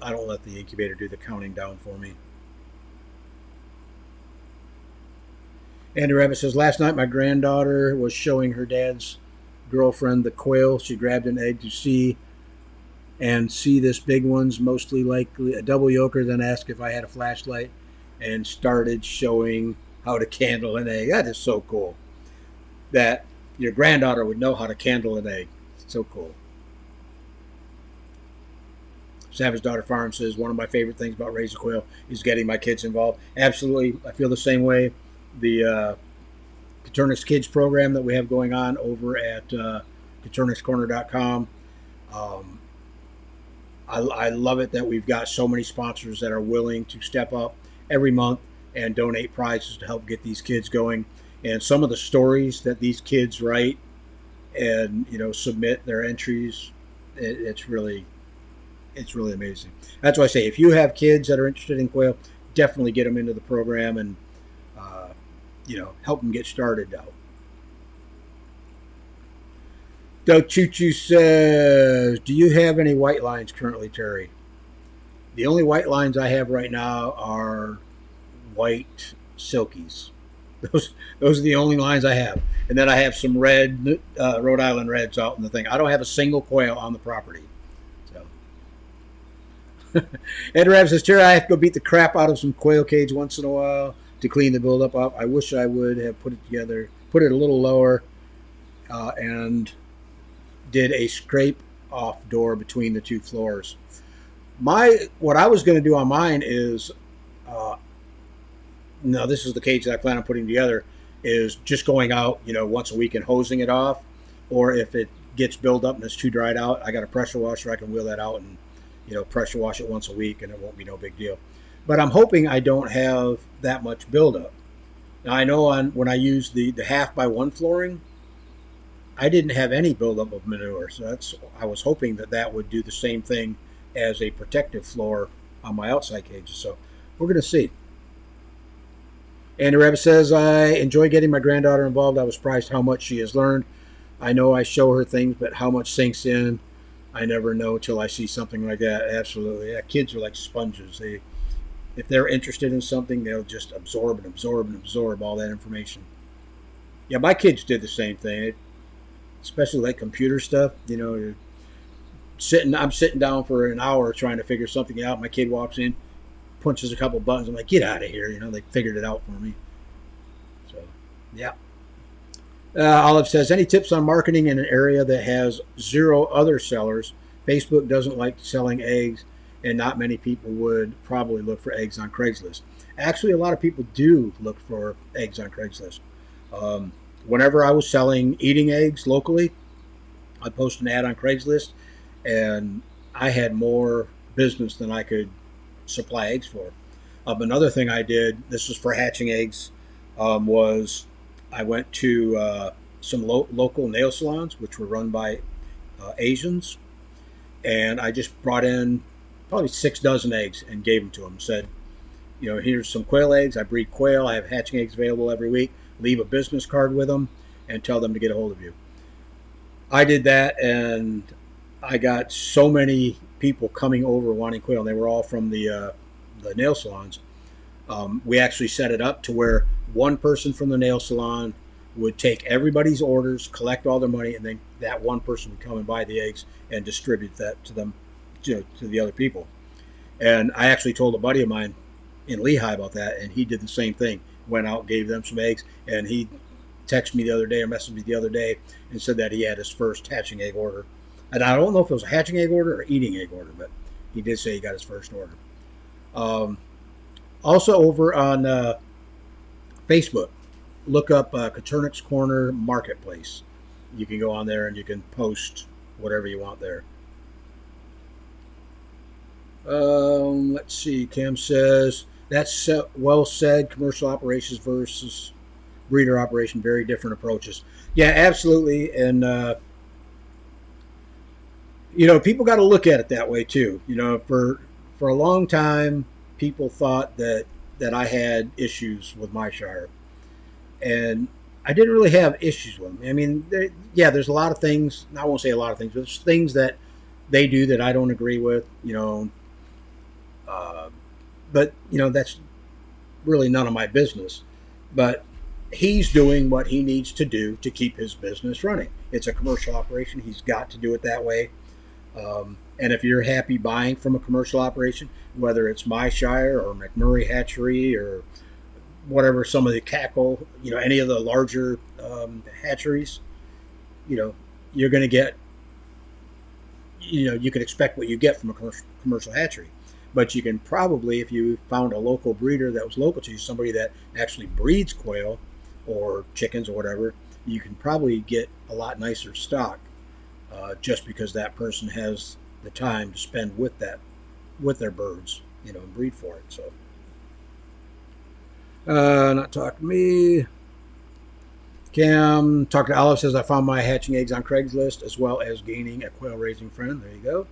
let the incubator do the counting down for me. Andy Rabbit says, last night my granddaughter was showing her dad's girlfriend the quail. She grabbed an egg to see this big one's mostly likely a double yoker, then asked if I had a flashlight and started showing how to candle an egg. That is so cool that your granddaughter would know how to candle an egg. It's so cool. Savage Daughter Farm says, one of my favorite things about raising quail is getting my kids involved. Absolutely. I feel the same way. The Coturnix Kids program that we have going on over at Coturnixcorner.com. I love it that we've got so many sponsors that are willing to step up every month and donate prizes to help get these kids going. And some of the stories that these kids write and submit their entries, it's really amazing. That's why I say, if you have kids that are interested in quail, definitely get them into the program and help them get started out. Doug Choo Choo says, do you have any white lines currently, Terry? The only white lines I have right now are white silkies. Those are the only lines I have. And then I have some red, Rhode Island reds out in the thing. I don't have a single quail on the property. So, Ed Rab says, Terry, I have to go beat the crap out of some quail cage once in a while to clean the buildup up. I wish I would have put it together, put it a little lower, and did a scrape off door between the two floors. What I was going to do on mine is, no, this is the cage that I plan on putting together, is just going out, once a week and hosing it off. Or if it gets built up and it's too dried out, I got a pressure washer. I can wheel that out and, pressure wash it once a week, and it won't be no big deal. But I'm hoping I don't have that much buildup. Now, I know when I used the 1/2x1 flooring, I didn't have any buildup of manure. So I was hoping that would do the same thing as a protective floor on my outside cages. So we're going to see. Andy Rabbit says, I enjoy getting my granddaughter involved. I was surprised how much she has learned. I know I show her things, but how much sinks in, I never know till I see something like that. Absolutely. Yeah, kids are like sponges. If they're interested in something, they'll just absorb and absorb and absorb all that information. Yeah, my kids did the same thing, especially like computer stuff. I'm sitting down for an hour trying to figure something out. My kid walks in, punches a couple buttons. I'm like, get out of here. They figured it out for me. So, yeah. Olive says, any tips on marketing in an area that has 0 other sellers? Facebook doesn't like selling eggs, and not many people would probably look for eggs on Craigslist. Actually, a lot of people do look for eggs on Craigslist. Whenever I was selling eating eggs locally, I posted an ad on Craigslist, and I had more business than I could supply eggs for. Another thing I did, this was for hatching eggs, was I went to some local nail salons, which were run by Asians, and I just brought in probably 6 dozen eggs and gave them to them. Said, here's some quail eggs. I breed quail. I have hatching eggs available every week. Leave a business card with them and tell them to get a hold of you. I did that, and I got so many people coming over wanting quail, and they were all from the nail salons. We actually set it up to where one person from the nail salon would take everybody's orders, collect all their money, and then that one person would come and buy the eggs and distribute that to them, to the other people. And I actually told a buddy of mine in Lehigh about that, and he did the same thing. Went out, gave them some eggs, and he texted me the other day or messaged me the other day and said that he had his first hatching egg order. And I don't know if it was a hatching egg order or eating egg order, but he did say he got his first order. Also over on Facebook, look up Coturnix Corner Marketplace. You can go on there and you can post whatever you want there. Let's see. Cam says, that's well said. Commercial operations versus breeder operation, very different approaches. Yeah, absolutely. And, people got to look at it that way too. For a long time, people thought that I had issues with my Shire. And I didn't really have issues with them. I mean, there's a lot of things. I won't say a lot of things, but there's things that they do that I don't agree with, but that's really none of my business. But he's doing what he needs to do to keep his business running. It's a commercial operation. He's got to do it that way. And if you're happy buying from a commercial operation, whether it's my Shire or McMurray Hatchery or whatever, some of the Cackle, any of the larger hatcheries, you're going to get you can expect what you get from a commercial hatchery. But you can probably, if you found a local breeder that was local to you, somebody that actually breeds quail or chickens or whatever, you can probably get a lot nicer stock, just because that person has the time to spend with their birds, and breed for it. So, not talking to me. Cam, talk to Olive, says I found my hatching eggs on Craigslist as well as gaining a quail raising friend. There you go.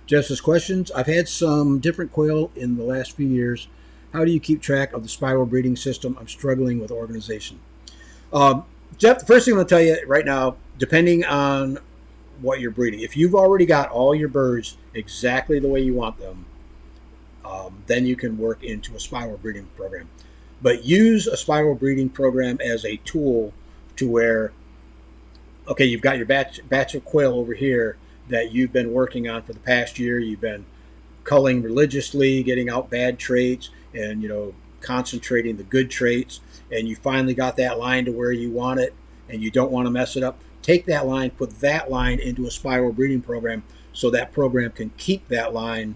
Jeff says, questions. I've had some different quail in the last few years. How do you keep track of the spiral breeding system? I'm struggling with organization. Jeff, the first thing I'm going to tell you right now, depending on what you're breeding, if you've already got all your birds exactly the way you want them, then you can work into a spiral breeding program. But use a spiral breeding program as a tool to where, okay, you've got your batch of quail over here that you've been working on for the past year. You've been culling religiously, getting out bad traits, and concentrating the good traits. And you finally got that line to where you want it, and you don't want to mess it up. Take that line, put that line into a spiral breeding program, so that program can keep that line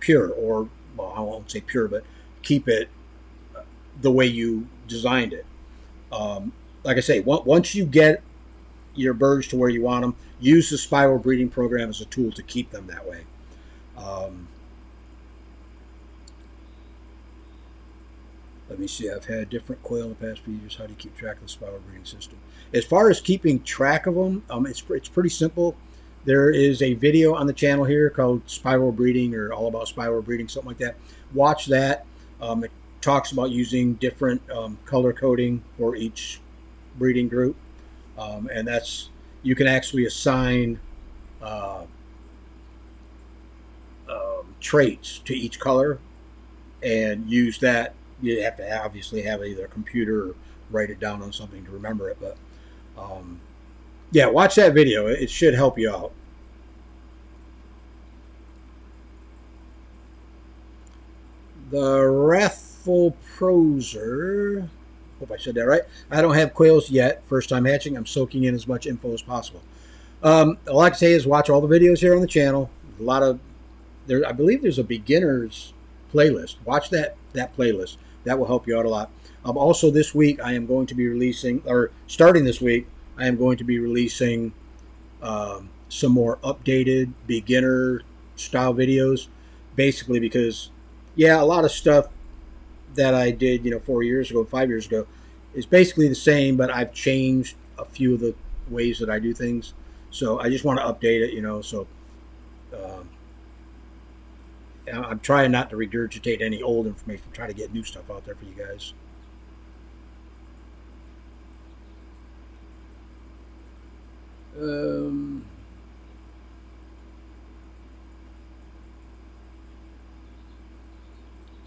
pure, or, well, I won't say pure, but keep it the way you designed it. Like I say, once you get your birds to where you want them, use the spiral breeding program as a tool to keep them that way. Let me see. I've had different quail in the past few years. How do you keep track of the spiral breeding system? As far as keeping track of them, it's pretty simple. There is a video on the channel here called Spiral Breeding, or All About Spiral Breeding, something like that. Watch that. It talks about using different color coding for each breeding group, and you can actually assign traits to each color and use that. You have to obviously have either a computer or write it down on something to remember it, but yeah, watch that video. It should help you out. The Wrathful Proser, hope I said that right. I don't have quails yet. First time hatching. I'm soaking in as much info as possible. All I can say is watch all the videos here on the channel. I believe there's a beginners playlist. Watch that playlist. That will help you out a lot. Also, this week I am going to be releasing, or starting this week, I am going to be releasing some more updated beginner style videos. Basically, because a lot of stuff that I did 4 years ago, 5 years ago, is basically the same, but I've changed a few of the ways that I do things. So I just want to update it, so I'm trying not to regurgitate any old information. I'm trying to get new stuff out there for you guys.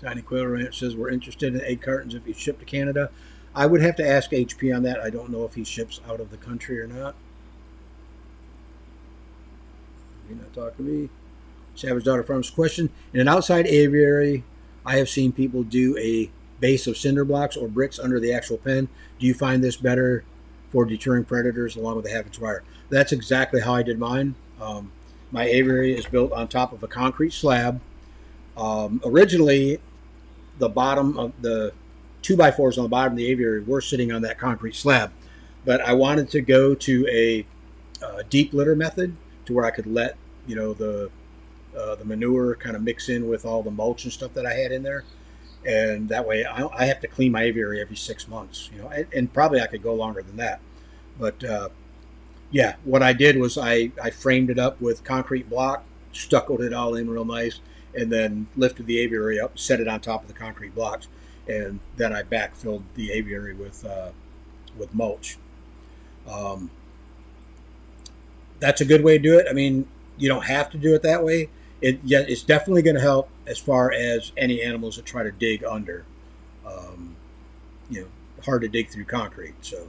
Tiny Quail Ranch says we're interested in egg cartons if you ship to Canada. I would have to ask HP on that. I don't know if he ships out of the country or not. You're not talking to me. Savage Daughter Farms question. In an outside aviary, I have seen people do a base of cinder blocks or bricks under the actual pen. Do you find this better for deterring predators along with the half-inch wire? That's exactly how I did mine. My aviary is built on top of a concrete slab. Originally, the bottom of the 2x4s on the bottom of the aviary were sitting on that concrete slab, but I wanted to go to a deep litter method to where I could let the manure kind of mix in with all the mulch and stuff that I had in there, and that way I have to clean my aviary every 6 months, and probably I could go longer than that, but yeah, what I did was I framed it up with concrete block, stuccoed it all in real nice, and then lifted the aviary up, set it on top of the concrete blocks, and then I backfilled the aviary with mulch. That's a good way to do it. I mean, you don't have to do it that way. It's definitely going to help as far as any animals that try to dig under. Hard to dig through concrete, so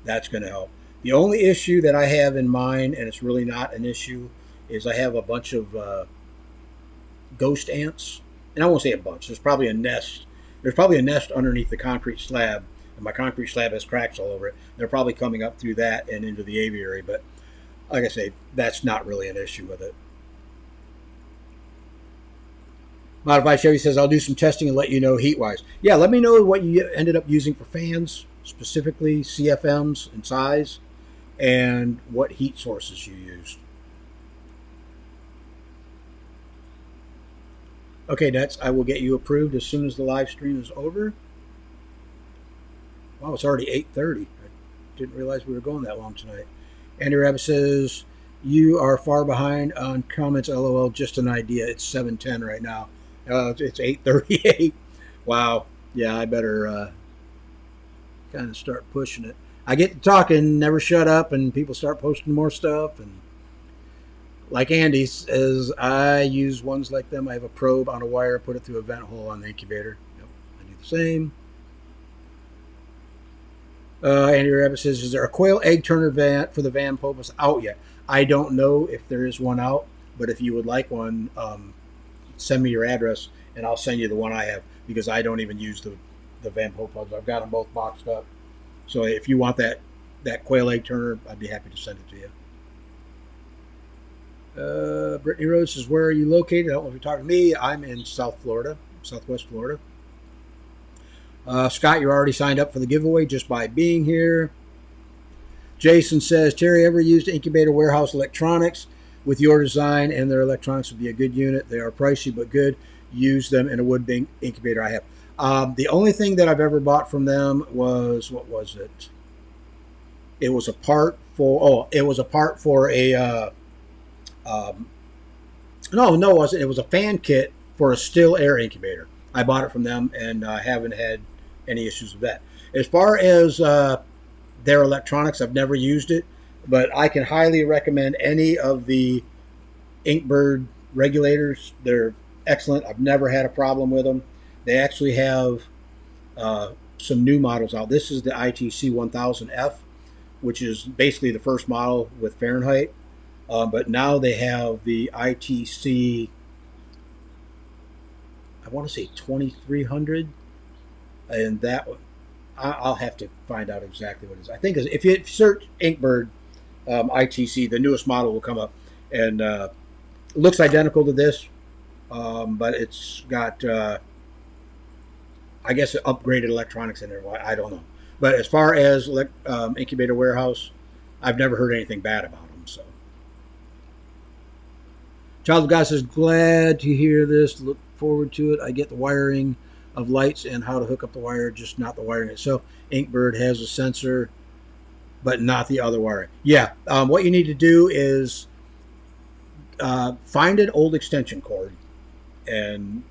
that's going to help. The only issue that I have in mind, and it's really not an issue, is I have a bunch of ghost ants, and I won't say a bunch. There's probably a nest. There's probably a nest underneath the concrete slab, and my concrete slab has cracks all over it. They're probably coming up through that and into the aviary, but like I say, that's not really an issue with it. Modified Chevy says, I'll do some testing and let you know heat-wise. Yeah, let me know what you ended up using for fans, specifically CFMs and size, and what heat sources you used. Okay, Nets, I will get you approved as soon as the live stream is over. Wow, it's already 8:30. I didn't realize we were going that long tonight. Andy Rabbit says, you are far behind on comments, LOL, just an idea. It's 7:10 right now. It's 8:38. Wow. Yeah, I better kind of start pushing it. I get to talking, never shut up, and people start posting more stuff. And like Andy says, I use ones like them. I have a probe on a wire, put it through a vent hole on the incubator. Yep, I do the same. Andy Rabbit says, is there a coil egg turner for the Van Popus out yet? I don't know if there is one out, but if you would like one, send me your address, and I'll send you the one I have, because I don't even use the Van Popus. I've got them both boxed up. So if you want that coil egg turner, I'd be happy to send it to you. Brittany Rose says, where are you located? I don't know if you're talking to me. I'm in Southwest Florida. Scott, you're already signed up for the giveaway just by being here. Jason says, Terry, ever used Incubator Warehouse Electronics? With your design and their electronics would be a good unit. They are pricey but good. Use them in a wood incubator I have. The only thing that I've ever bought from them was, what was it? It was a part for a no, it wasn't. It was a fan kit for a still air incubator. I bought it from them, and I haven't had any issues with that. As far as their electronics, I've never used it, but I can highly recommend any of the Inkbird regulators. They're excellent. I've never had a problem with them. They actually have some new models out. This is the ITC 1000F, which is basically the first model with Fahrenheit. But now they have the ITC, I want to say 2300, and that one, I'll have to find out exactly what it is. I think if you search Inkbird ITC, the newest model will come up, and it looks identical to this, but it's got, I guess, upgraded electronics in there. I don't know. But as far as Incubator Warehouse, I've never heard anything bad about them. So, Child of God says, glad to hear this. Look forward to it. I get the wiring of lights and how to hook up the wire, just not the wiring itself. Inkbird has a sensor, but not the other wiring. Yeah, what you need to do is find an old extension cord and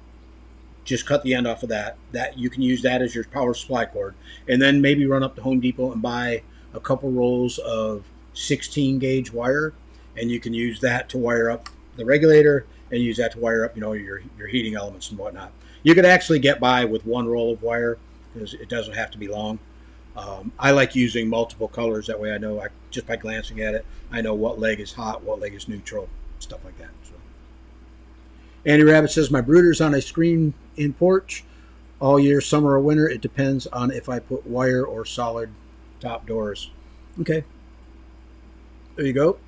just cut the end off of that. That you can use that as your power supply cord, and then maybe run up to Home Depot and buy a couple rolls of 16 gauge wire, and you can use that to wire up the regulator and use that to wire up, your heating elements and whatnot. You could actually get by with one roll of wire because it doesn't have to be long. I like using multiple colors. That way I know, just by glancing at it, I know what leg is hot, what leg is neutral, stuff like that. So, Andy Rabbit says, my brooder's on a screen-in porch all year, summer or winter. It depends on if I put wire or solid top doors. Okay. There you go.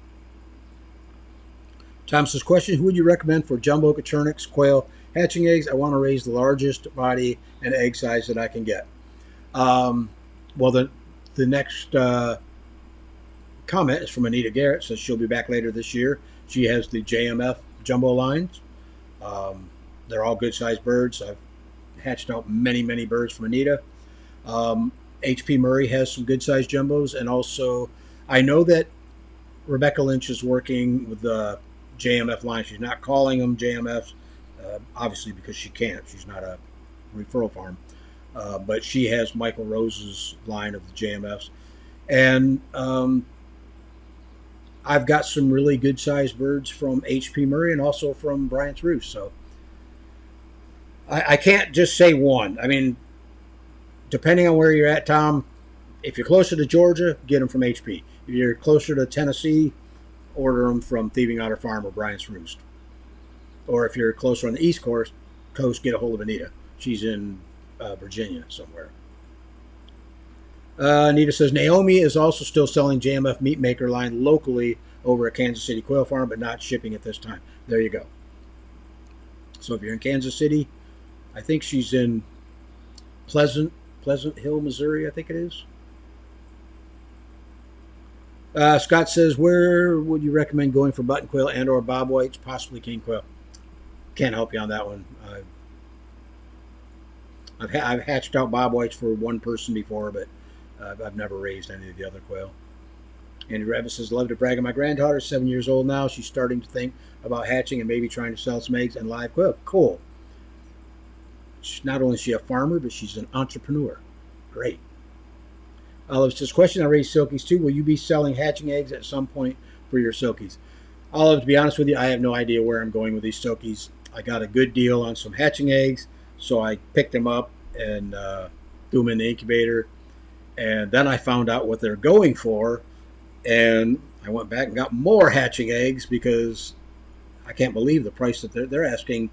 Thomas's question, who would you recommend for jumbo Coturnix quail hatching eggs? I want to raise the largest body and egg size that I can get. Well, the next comment is from Anita Garrett. Says she'll be back later this year. She has the JMF jumbo lines. They're all good-sized birds. I've hatched out many, many birds from Anita. HP Murray has some good-sized jumbos. And also, I know that Rebecca Lynch is working with the JMF line. She's not calling them JMFs, obviously because she can't. She's not a referral farm. But she has Michael Rose's line of the JMFs. And I've got some really good-sized birds from HP Murray and also from Bryant's Roost. So I can't just say one. I mean, depending on where you're at, Tom, if you're closer to Georgia, get them from HP. If you're closer to Tennessee, order them from Thieving Otter Farm or Bryant's Roost. Or if you're closer on the East Coast, get a hold of Anita. She's in Virginia somewhere. Anita says, Naomi is also still selling JMF Meat Maker line locally over at Kansas City Quail Farm, but not shipping at this time. There you go. So if you're in Kansas City, I think she's in Pleasant Hill, Missouri, I think it is. Scott says, where would you recommend going for button quail and or bob whites, possibly king quail? Can't help you on that one. I've hatched out bob whites for one person before, but I've never raised any of the other quail. Andy Rabbit says, love to brag on my granddaughter, 7 years old now. She's starting to think about hatching and maybe trying to sell some eggs and live quail. Cool. Not only is she a farmer, but she's an entrepreneur. Great. Olive says, question, I raise silkies too. Will you be selling hatching eggs at some point for your silkies? Olive, to be honest with you, I have no idea where I'm going with these silkies. I got a good deal on some hatching eggs, so I picked them up and threw them in the incubator. And then I found out what they're going for, and I went back and got more hatching eggs because I can't believe the price that they're asking,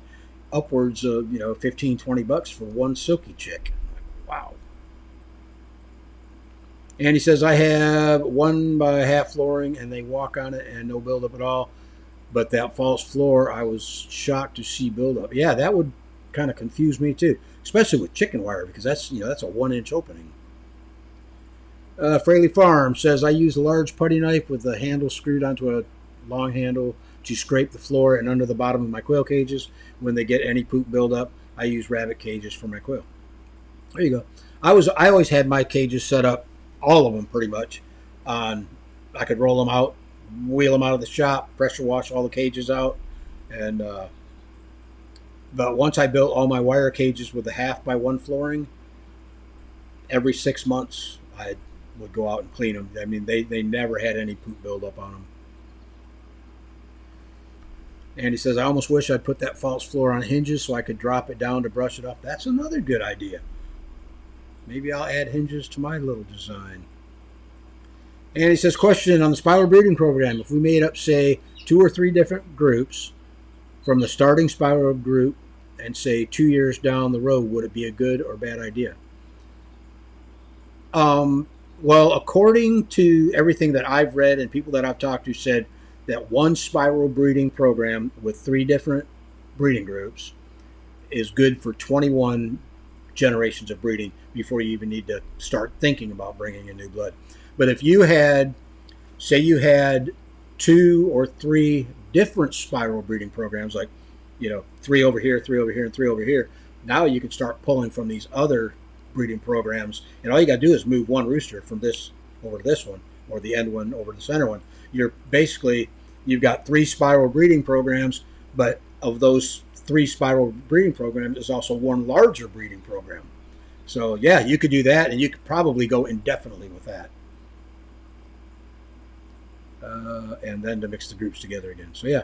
upwards of $15-20 for one silky chick. Wow. And he says, I have 1x1/2 flooring and they walk on it and no buildup at all. But that false floor, I was shocked to see buildup. Yeah, that would kind of confuse me too, especially with chicken wire, because that's a 1-inch opening. Fraley Farm says, I use a large putty knife with the handle screwed onto a long handle to scrape the floor and under the bottom of my quail cages. When they get any poop buildup, I use rabbit cages for my quail. There you go. I always had my cages set up, all of them pretty much, on, I could roll them out, wheel them out of the shop, pressure wash all the cages out, and but once I built all my wire cages with the 1/2x1 flooring, every 6 months I would go out and clean them. I mean, they never had any poop buildup on them. And he says, I almost wish I'd put that false floor on hinges so I could drop it down to brush it off. That's another good idea. Maybe I'll add hinges to my little design. And he says, question on the spiral breeding program. If we made up, say, 2 or 3 different groups from the starting spiral group and say 2 years down the road, would it be a good or bad idea? Well, according to everything that I've read and people that I've talked to said that one spiral breeding program with 3 different breeding groups is good for 21 generations of breeding before you even need to start thinking about bringing in new blood. But if you had, say you had 2 or 3 different spiral breeding programs, like 3 over here, 3 over here, and 3 over here, now you can start pulling from these other breeding programs, and all you got to do is move one rooster from this over to this one, or the end one over to the center one. You've got 3 spiral breeding programs, but of those 3 spiral breeding programs is also one larger breeding program. So yeah, you could do that, and you could probably go indefinitely with that. And then to mix the groups together again. So yeah.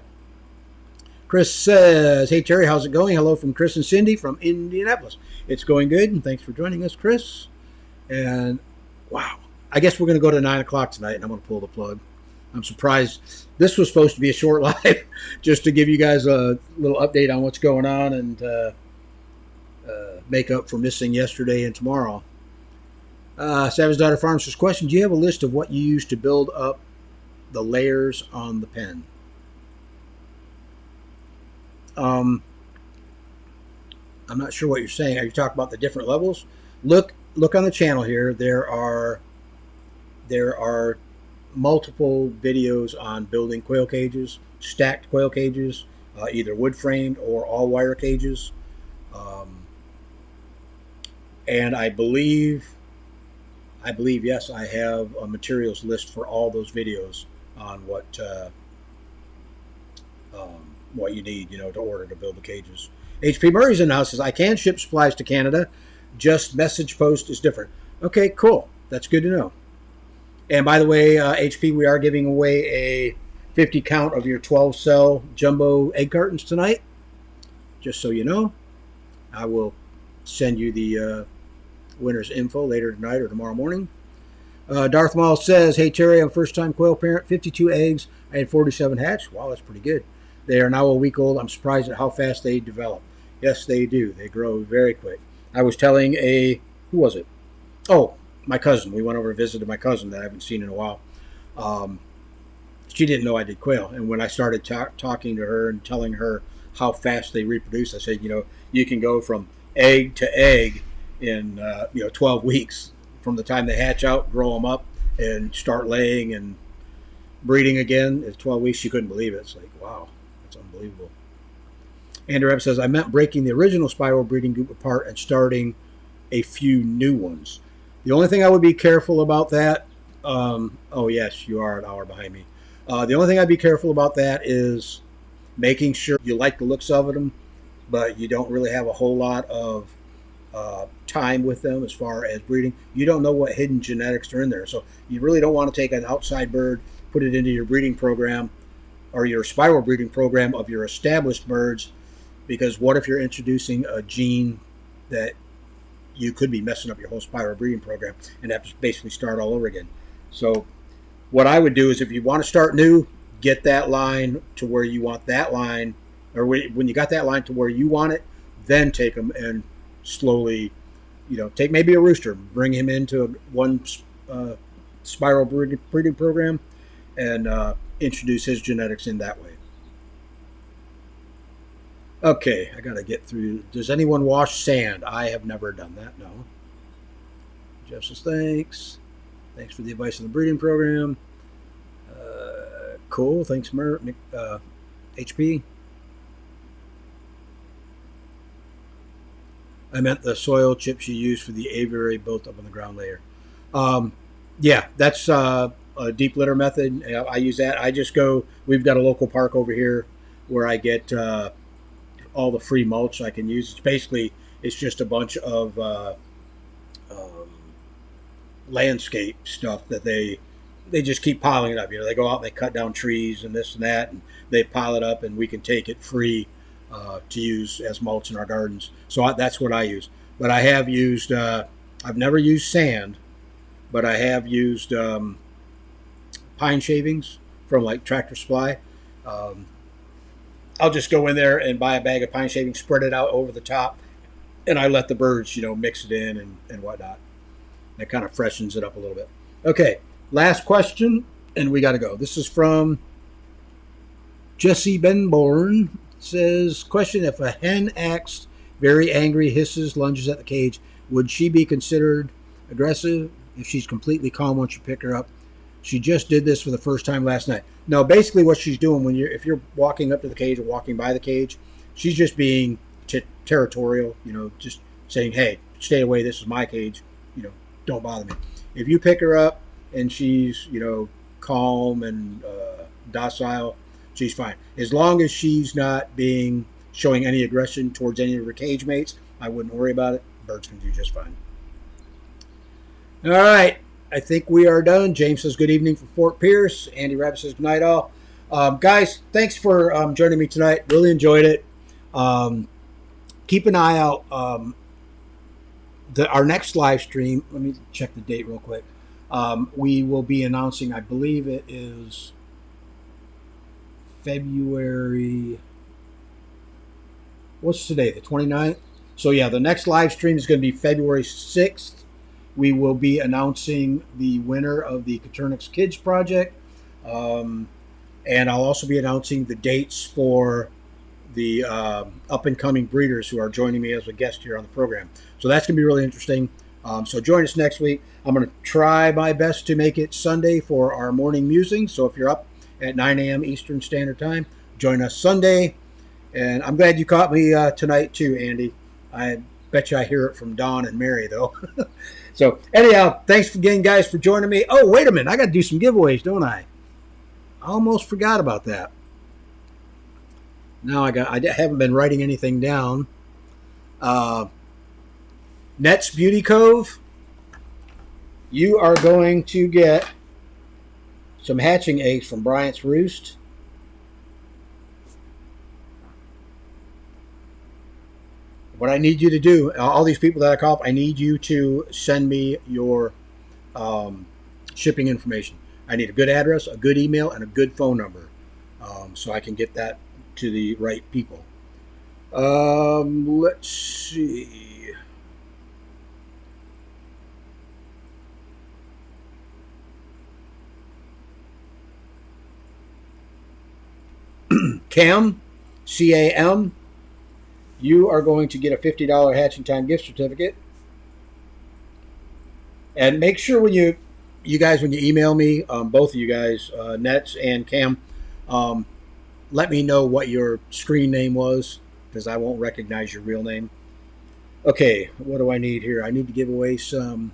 Chris says, hey Terry, how's it going? Hello from Chris and Cindy from Indianapolis. It's going good, and thanks for joining us, Chris. And wow, I guess we're going to go to 9 o'clock tonight, and I'm going to pull the plug. I'm surprised. This was supposed to be a short live, just to give you guys a little update on what's going on and make up for missing yesterday and tomorrow. Savage Daughter Farms says, question, do you have a list of what you use to build up the layers on the pen? I'm not sure what you're saying. Are you talking about the different levels? Look on the channel here. There are multiple videos on building quail cages, stacked quail cages, either wood framed or all wire cages. And I believe, yes, I have a materials list for all those videos on what you need, to order to build the cages. HP Murray's in the house says, I can ship supplies to Canada, just message post is different. Okay, cool. That's good to know. And by the way, HP, we are giving away a 50 count of your 12 cell jumbo egg cartons tonight. Just so you know, I will send you the winner's info later tonight or tomorrow morning. Darth Maul says, hey Terry, I'm a first time quail parent, 52 eggs. I had 47 hatched. Wow, that's pretty good. They are now a week old. I'm surprised at how fast they develop. Yes, they do. They grow very quick. I was telling who was it? Oh, my cousin. We went over and visited my cousin that I haven't seen in a while. she didn't know I did quail. And when I started talking to her and telling her how fast they reproduce, I said, you can go from egg to egg in 12 weeks from the time they hatch out, grow them up, and start laying and breeding again. It's 12 weeks. She couldn't believe it. It's like, wow, that's unbelievable. Andrew Ebb says, I meant breaking the original spiral breeding group apart and starting a few new ones. The only thing I would be careful about that, oh yes, you are an hour behind me. The only thing I'd be careful about that is making sure you like the looks of them, but you don't really have a whole lot of time with them as far as breeding. You don't know what hidden genetics are in there. So you really don't want to take an outside bird, put it into your breeding program or your spiral breeding program of your established birds, because what if you're introducing a gene that you could be messing up your whole spiral breeding program and have to basically start all over again. So what I would do is if you want to start new, get that line to where you want that line, or when you got that line to where you want it, then take them and slowly, take maybe a rooster, bring him into one spiral breeding program and introduce his genetics in that way. Okay, I got to get through. Does anyone wash sand? I have never done that, no. Jeff says, thanks. Thanks for the advice on the breeding program. Cool, thanks, HP. I meant the soil chips you use for the aviary built up on the ground layer. Yeah, that's a deep litter method. I use that. I just go, we've got a local park over here where I get all the free mulch I can use. It's just a bunch of landscape stuff that they just keep piling it up. They go out and they cut down trees and this and that, and they pile it up, and we can take it free to use as mulch in our gardens. So that's what I use. But I have used, I've never used sand, but I have used pine shavings from like Tractor Supply. I'll just go in there and buy a bag of pine shavings, spread it out over the top, and I let the birds, mix it in and whatnot. That kind of freshens it up a little bit. Okay, last question, and we got to go. This is from Jesse Benborn. It says, question, if a hen acts very angry, hisses, lunges at the cage, would she be considered aggressive if she's completely calm once you pick her up? She just did this for the first time last night. No, basically what she's doing if you're walking up to the cage or walking by the cage, she's just being territorial, just saying, hey, stay away, this is my cage, don't bother me. If you pick her up and she's, calm and docile, she's fine. As long as she's not showing any aggression towards any of her cage mates, I wouldn't worry about it. Birds can do just fine. All right. I think we are done. James says good evening from Fort Pierce. Andy Rabbit says good night all. Guys, thanks for joining me tonight. Really enjoyed it. Keep an eye out. Our next live stream, let me check the date real quick. We will be announcing, I believe it is February. What's today? The 29th? So yeah, the next live stream is going to be February 6th. We will be announcing the winner of the Coturnix Kids Project. And I'll also be announcing the dates for the up-and-coming breeders who are joining me as a guest here on the program. So that's going to be really interesting. So join us next week. I'm going to try my best to make it Sunday for our morning musing. So if you're up at 9 a.m. Eastern Standard Time, join us Sunday. And I'm glad you caught me tonight too, Andy. I bet you I hear it from Dawn and Mary, though. So anyhow, thanks again, guys, for joining me. Oh, wait a minute. I got to do some giveaways, don't I? I almost forgot about that. Now I haven't been writing anything down. Nets Beauty Cove, you are going to get some hatching eggs from Bryant's Roost. What I need you to do, all these people that I call up, I need you to send me your shipping information. I need a good address, a good email, and a good phone number so I can get that to the right people. Let's see. Cam, CAM, you are going to get a $50 Hatching Time gift certificate. And make sure when you guys, when you email me, both of you guys, Nets and Cam, let me know what your screen name was, because I won't recognize your real name. Okay, what do I need here? I need to give away some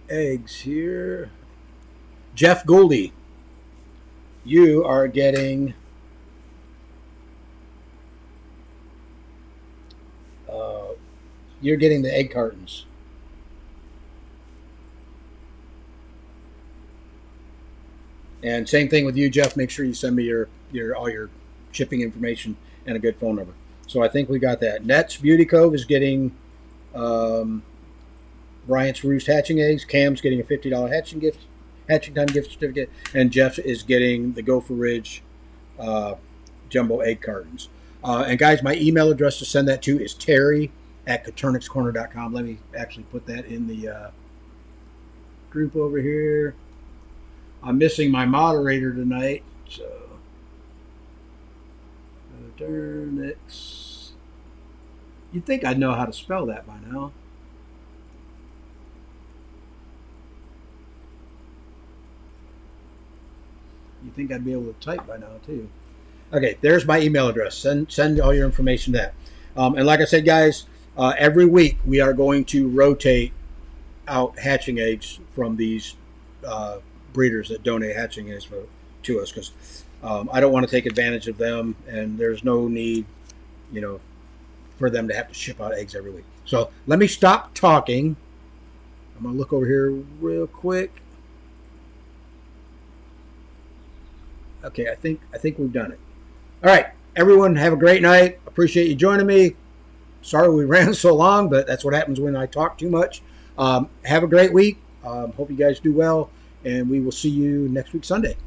eggs here. Jeff Goldie, you are getting the egg cartons. And same thing with you, Jeff. Make sure you send me your all your shipping information and a good phone number. So I think we got that. Nets Beauty Cove is getting Bryant's Roost hatching eggs. Cam's getting a $50 hatching time gift certificate, and Jeff is getting the Gopher Ridge jumbo egg cartons. And guys, my email address to send that to is terry@koturnixcorner.com. Let me actually put that in the group over here. I'm missing my moderator tonight, so Coturnix. You'd think I'd know how to spell that by now. You'd think I'd be able to type by now too. Okay, there's my email address. Send all your information to that. And like I said, guys, every week we are going to rotate out hatching eggs from these breeders that donate hatching eggs to us, because I don't want to take advantage of them, and there's no need, for them to have to ship out eggs every week. So let me stop talking. I'm gonna look over here real quick. Okay, I think we've done it. All right, everyone, have a great night. Appreciate you joining me. Sorry we ran so long, but that's what happens when I talk too much. Have a great week. Hope you guys do well, and we will see you next week Sunday.